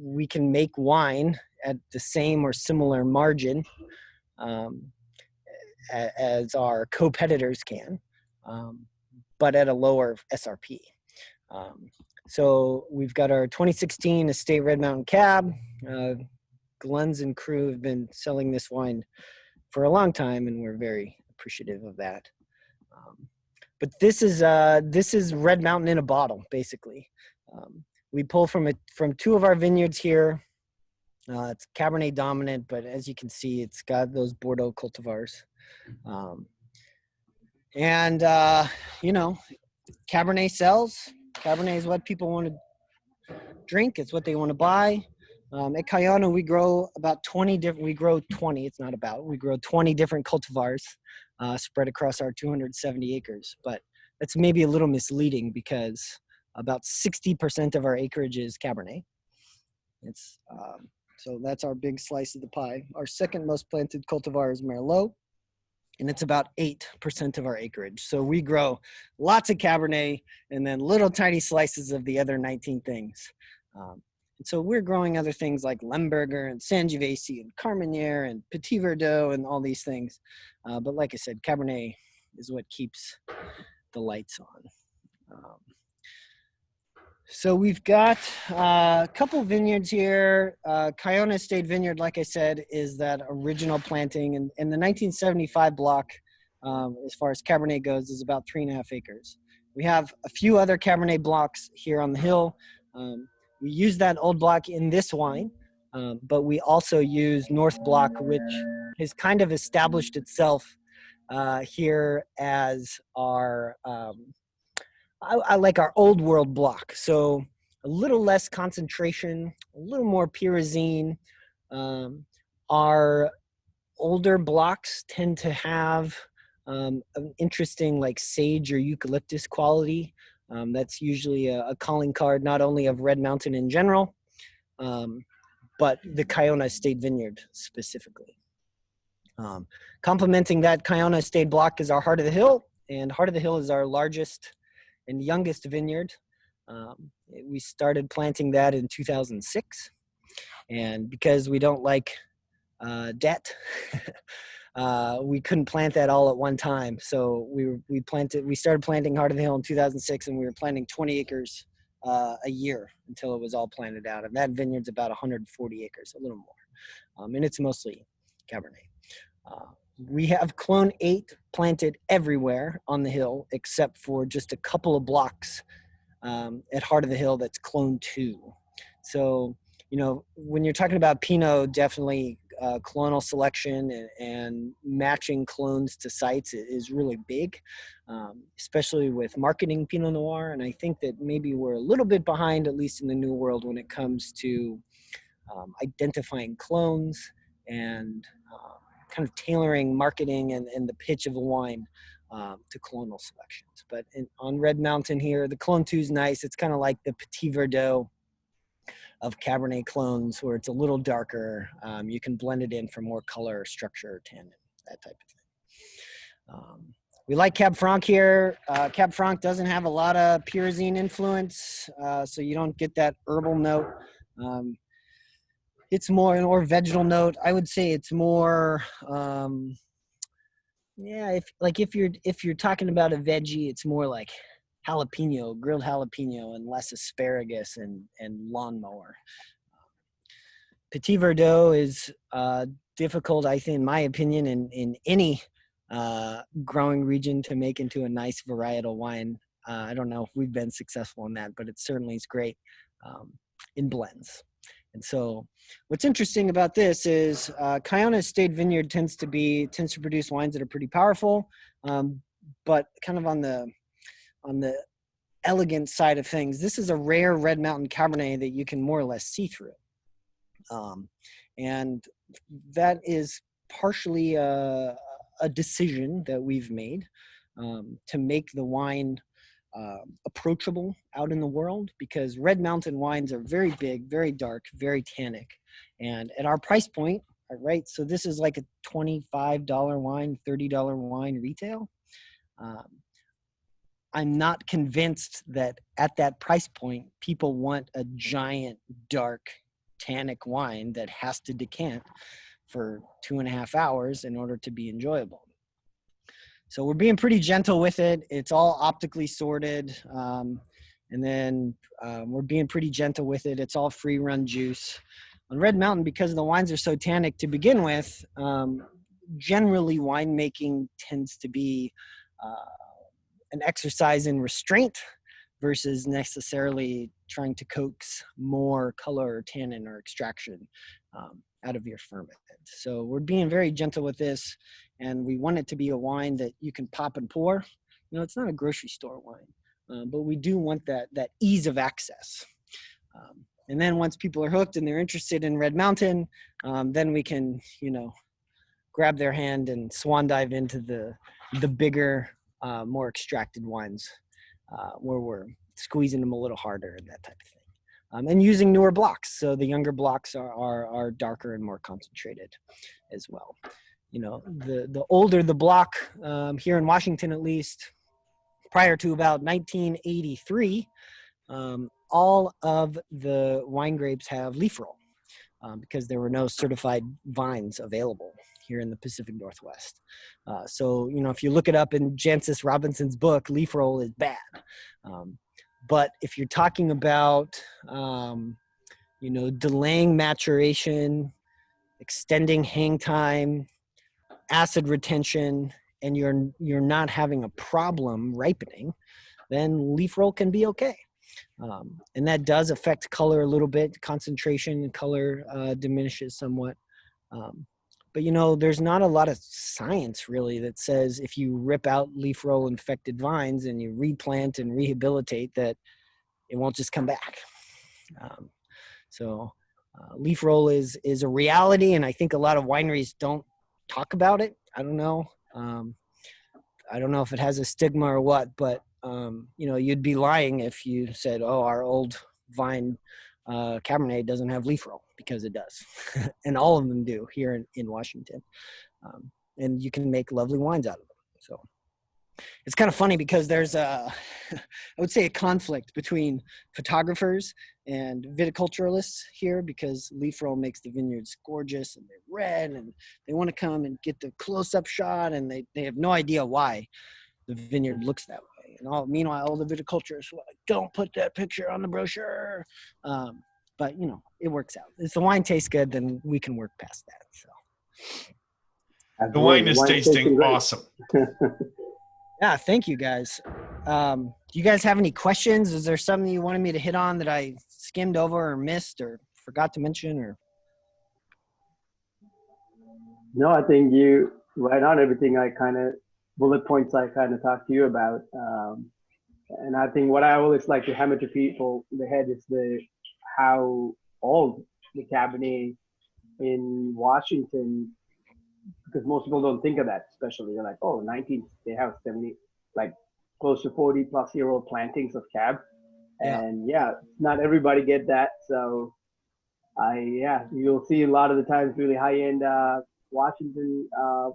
Speaker 8: we can make wine at the same or similar margin as our competitors can, but at a lower SRP. So we've got our 2016 Estate Red Mountain Cab. Glunz and crew have been selling this wine for a long time, and we're very appreciative of that. But this is Red Mountain in a bottle, basically. We pull from two of our vineyards here. It's Cabernet dominant, but as you can see, it's got those Bordeaux cultivars. Cabernet sells. Cabernet is what people want to drink. It's what they want to buy. At Kiona, we grow about 20 different, we grow 20 different cultivars spread across our 270 acres. But that's maybe a little misleading because about 60% of our acreage is Cabernet. So that's our big slice of the pie. Our second most planted cultivar is Merlot, and it's about 8% of our acreage. So we grow lots of Cabernet and then little tiny slices of the other 19 things. And so we're growing other things like Lemberger and Sangiovese and Carmenere and Petit Verdot and all these things. But like I said, Cabernet is what keeps the lights on. So we've got a couple vineyards here. Kiona State Vineyard, like I said, is that original planting. And the 1975 block, as far as Cabernet goes, is about 3.5 acres. We have a few other Cabernet blocks here on the hill. We use that old block in this wine, but we also use North Block, which has kind of established itself here as our... I like our old world block. So a little less concentration, a little more pyrazine. Our older blocks tend to have an interesting like sage or eucalyptus quality. That's usually a calling card, not only of Red Mountain in general, but the Kiona State Vineyard specifically. Complementing that Kiona State block is our Heart of the Hill, and Heart of the Hill is our largest and youngest vineyard. We started planting that in 2006. And because we don't like debt, we couldn't plant that all at one time. So we started planting Heart of the Hill in 2006, and we were planting 20 acres a year until it was all planted out. And that vineyard's about 140 acres, a little more. And it's mostly Cabernet. We have Clone 8 planted everywhere on the hill, except for just a couple of blocks at Heart of the Hill that's Clone 2. So, when you're talking about Pinot, definitely clonal selection and matching clones to sites is really big, especially with marketing Pinot Noir. And I think that maybe we're a little bit behind, at least in the New World, when it comes to identifying clones and kind of tailoring marketing and the pitch of the wine to clonal selections. But on Red Mountain here, the Clone 2 is nice. It's kind of like the Petit Verdot of Cabernet clones, where it's a little darker. You can blend it in for more color, structure, tannin, that type of thing. We like Cab Franc here. Cab Franc doesn't have a lot of pyrazine influence, so you don't get that herbal note. It's more an or vegetal note. I would say it's more, if you're talking about a veggie, it's more like jalapeno, grilled jalapeno, and less asparagus and lawnmower. Petit Verdot is difficult, I think, in my opinion, in any growing region to make into a nice varietal wine. I don't know if we've been successful in that, but it certainly is great in blends. And so what's interesting about this is Kiona Estate Vineyard tends to produce wines that are pretty powerful, but kind of on the elegant side of things. This is a rare Red Mountain Cabernet that you can more or less see through. And that is partially a decision that we've made to make the wine approachable out in the world, because Red Mountain wines are very big, very dark, very tannic. And at our price point, right, so this is like a $25 wine, $30 wine retail. I'm not convinced that at that price point, people want a giant, dark, tannic wine that has to decant for 2.5 hours in order to be enjoyable. So we're being pretty gentle with it. It's all optically sorted. And then we're being pretty gentle with it. It's all free run juice. On Red Mountain, because the wines are so tannic to begin with, generally winemaking tends to be an exercise in restraint versus necessarily trying to coax more color or tannin or extraction out of your ferment. So we're being very gentle with this, and we want it to be a wine that you can pop and pour. You know, it's not a grocery store wine, but we do want that ease of access. And then once people are hooked and they're interested in Red Mountain, then we can, you know, grab their hand and swan dive into the bigger, more extracted wines, where we're squeezing them a little harder and that type of thing. And using newer blocks. So the younger blocks are darker and more concentrated as well. You know, the older the block, here in Washington at least, prior to about 1983, all of the wine grapes have leaf roll, because there were no certified vines available here in the Pacific Northwest. So, you know, if you look it up in Jancis Robinson's book, leaf roll is bad. But if you're talking about, you know, delaying maturation, extending hang time, acid retention, and you're not having a problem ripening, then leaf roll can be okay. And that does affect color a little bit. Concentration and color diminishes somewhat. But, you know, there's not a lot of science really that says if you rip out leaf roll infected vines and you replant and rehabilitate that it won't just come back. So leaf roll is a reality, and I think a lot of wineries don't talk about it. I don't know. I don't know if it has a stigma or what, but you know, you'd be lying if you said, oh, our old vine Cabernet doesn't have leaf roll, because it does. And all of them do here in Washington. And you can make lovely wines out of them. So it's kind of funny because there's I would say a conflict between photographers and viticulturalists here, because leaf roll makes the vineyards gorgeous and they're red and they want to come and get the close-up shot, and they have no idea why the vineyard looks that way. And meanwhile, all the viticulturists were like, don't put that picture on the brochure. But, you know, it works out. If the wine tastes good, then we can work past that. So
Speaker 1: The wine is tasting awesome.
Speaker 8: Yeah, thank you guys. Do you guys have any questions? Is there something you wanted me to hit on that I skimmed over or missed or forgot to mention? Or
Speaker 2: No, I think you right on everything. Bullet points I kind of talked to you about. And I think what I always like to hammer to people in the head is how old the Cabernet in Washington, because most people don't think of that, especially they're like, oh, they have 70, like close to 40 plus year old plantings of Cab.
Speaker 8: Yeah.
Speaker 2: And yeah, not everybody get that. So you'll see a lot of the times really high end Washington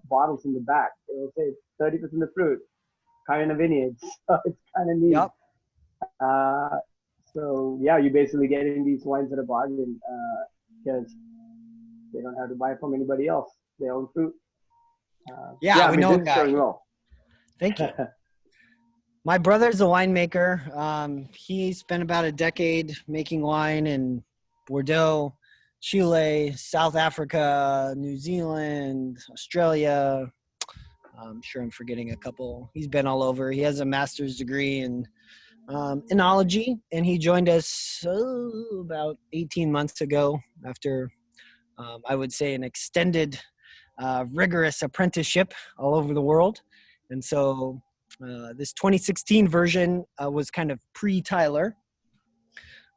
Speaker 2: bottles in the back. It'll say 30% of fruit, Kiona vineyards. So it's kind of neat.
Speaker 8: Yep.
Speaker 2: So yeah, you're basically getting these wines at a bargain because they don't have to buy from anybody else. They own fruit.
Speaker 8: We know a
Speaker 2: this is
Speaker 8: guy.
Speaker 2: going well.
Speaker 8: Thank you. My brother's a winemaker. He spent about a decade making wine in Bordeaux, Chile, South Africa, New Zealand, Australia. I'm sure I'm forgetting a couple. He's been all over. He has a master's degree in enology, and he joined us about 18 months ago after, I would say, an extended, rigorous apprenticeship all over the world. And so this 2016 version was kind of pre-Tyler.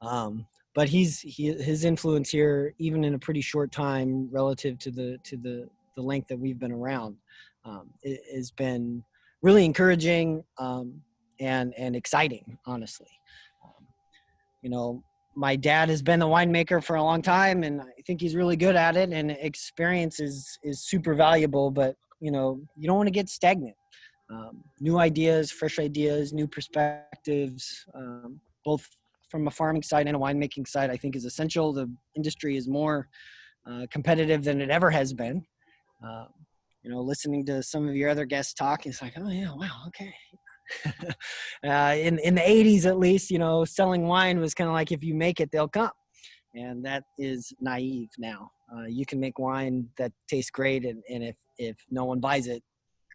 Speaker 8: But his influence here, even in a pretty short time relative to the length that we've been around, it has been really encouraging and exciting, honestly. You know, my dad has been a winemaker for a long time, and I think he's really good at it, and experience is super valuable, but you know, you don't want to get stagnant. New ideas, fresh ideas, new perspectives, both from a farming side and a winemaking side, I think is essential. The industry is more competitive than it ever has been. You know, listening to some of your other guests talk, it's like, oh yeah, wow, okay. In the 80s, at least, you know, selling wine was kind of like, if you make it, they'll come. And that is naive now. You can make wine that tastes great, and if no one buys it,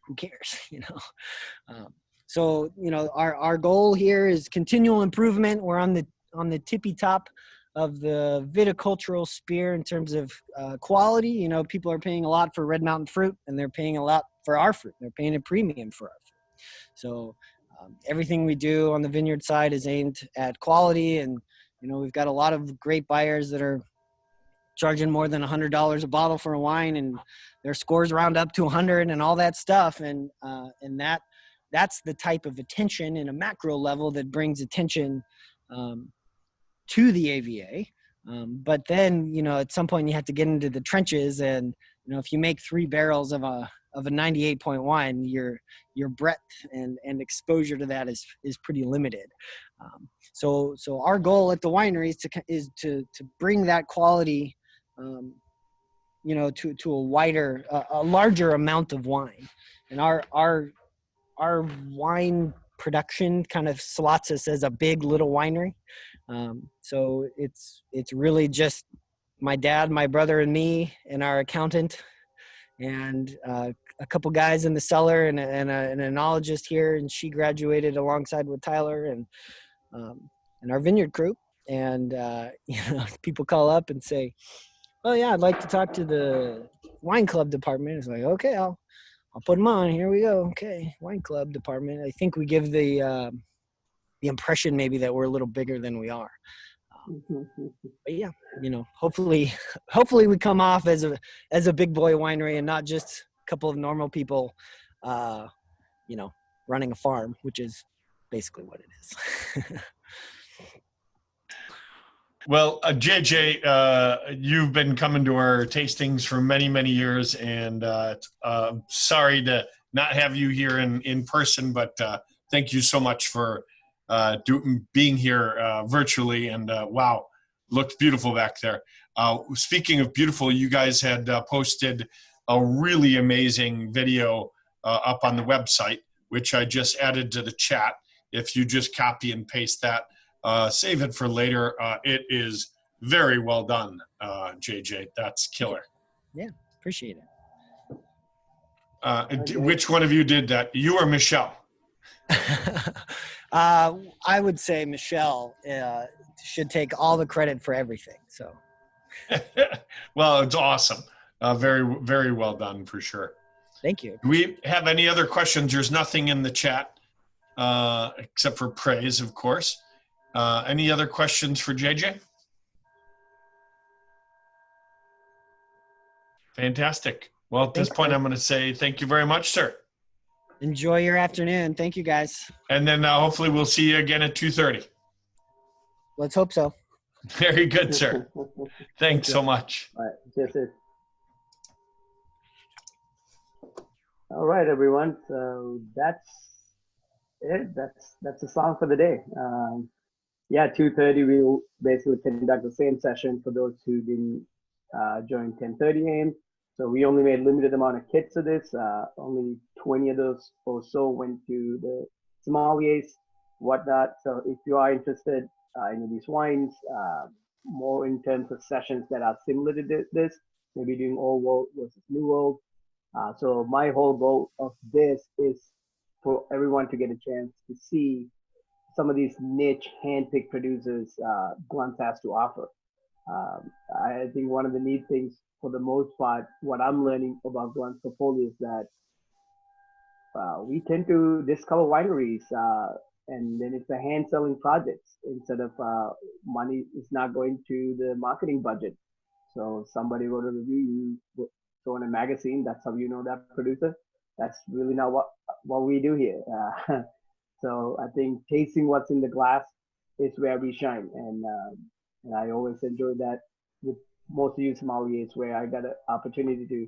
Speaker 8: who cares, you know? So, you know, our goal here is continual improvement. We're on the tippy top of the viticultural spear in terms of quality. You know, people are paying a lot for Red Mountain fruit, and they're paying a lot for our fruit. They're paying a premium for our fruit. So everything we do on the vineyard side is aimed at quality. And, you know, we've got a lot of great buyers that are charging more than $100 a bottle for a wine, and their scores round up to 100 and all that stuff. And that's the type of attention in a macro level that brings attention to the AVA. But then, you know, at some point you have to get into the trenches, and, you know, if you make 3 barrels of a 98 point wine, your breadth and exposure to that is pretty limited. So our goal at the winery is to bring that quality, you know, to a larger amount of wine. And our wine production kind of slots us as a big little winery. So it's really just my dad, my brother, and me, and our accountant, and a couple guys in the cellar, and an enologist here, and she graduated alongside with Tyler, and our vineyard crew. And you know, people call up and say, "Oh yeah, I'd like to talk to the wine club department." It's like, okay, I'll put them on. Here we go. Okay, wine club department. I think we give the impression maybe that we're a little bigger than we are. But yeah, you know, hopefully we come off as a big boy winery, and not just a couple of normal people, you know, running a farm, which is basically what it is.
Speaker 1: Well, JJ, you've been coming to our tastings for many, many years, and sorry to not have you here in person, but thank you so much for being here virtually. And wow, looked beautiful back there. Speaking of beautiful, you guys had posted a really amazing video up on the website, which I just added to the chat. If you just copy and paste that, save it for later. It is very well done, JJ. That's killer.
Speaker 8: Yeah, appreciate
Speaker 1: it. Which one of you did that? You or Michelle?
Speaker 8: I would say Michelle should take all the credit for everything. So,
Speaker 1: well, it's awesome. Very, very well done for sure.
Speaker 8: Thank you.
Speaker 1: Do we have any other questions? There's nothing in the chat except for praise, of course. Any other questions for JJ? Fantastic. Well, at this point, I'm going to say thank you very much, sir.
Speaker 8: Enjoy your afternoon. Thank you, guys.
Speaker 1: And then hopefully we'll see you again at 2:30.
Speaker 8: Let's hope so.
Speaker 1: Very good, sir. Thanks so much.
Speaker 2: All right. Cheers. All right, everyone. So that's it. That's the song for the day. Yeah, 2:30 we'll basically conduct the same session for those who didn't join 10:30 a.m. So we only made limited amount of kits of this. Only 20 of those or so went to the sommeliers, whatnot. So if you are interested in these wines, more in terms of sessions that are similar to this, maybe doing old world versus new world. So my whole goal of this is for everyone to get a chance to see some of these niche hand-picked producers Glunz has to offer. I think one of the neat things, for the most part, what I'm learning about Glunz portfolio is that we tend to discover wineries, and then it's a hand-selling projects instead of money is not going to the marketing budget. So somebody wrote a review, you throw in a magazine. That's how you know that producer. That's really not what we do here. So I think tasting what's in the glass is where we shine, and I always enjoy that with most of you sommeliers, where I got an opportunity to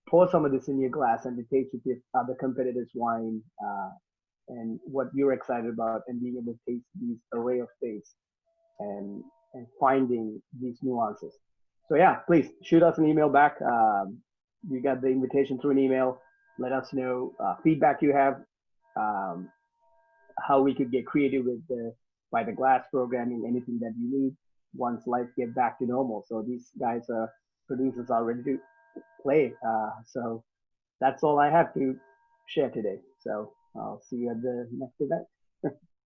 Speaker 2: pour some of this in your glass and to taste with your other competitors' wine, and what you're excited about, and being able to taste these array of things, and finding these nuances. So yeah, please shoot us an email back. You got the invitation through an email. Let us know feedback you have, how we could get creative with the by the glass programming, anything that you need once life get back to normal. So these guys are producers are ready to play. So that's all I have to share today. So I'll see you at the next event.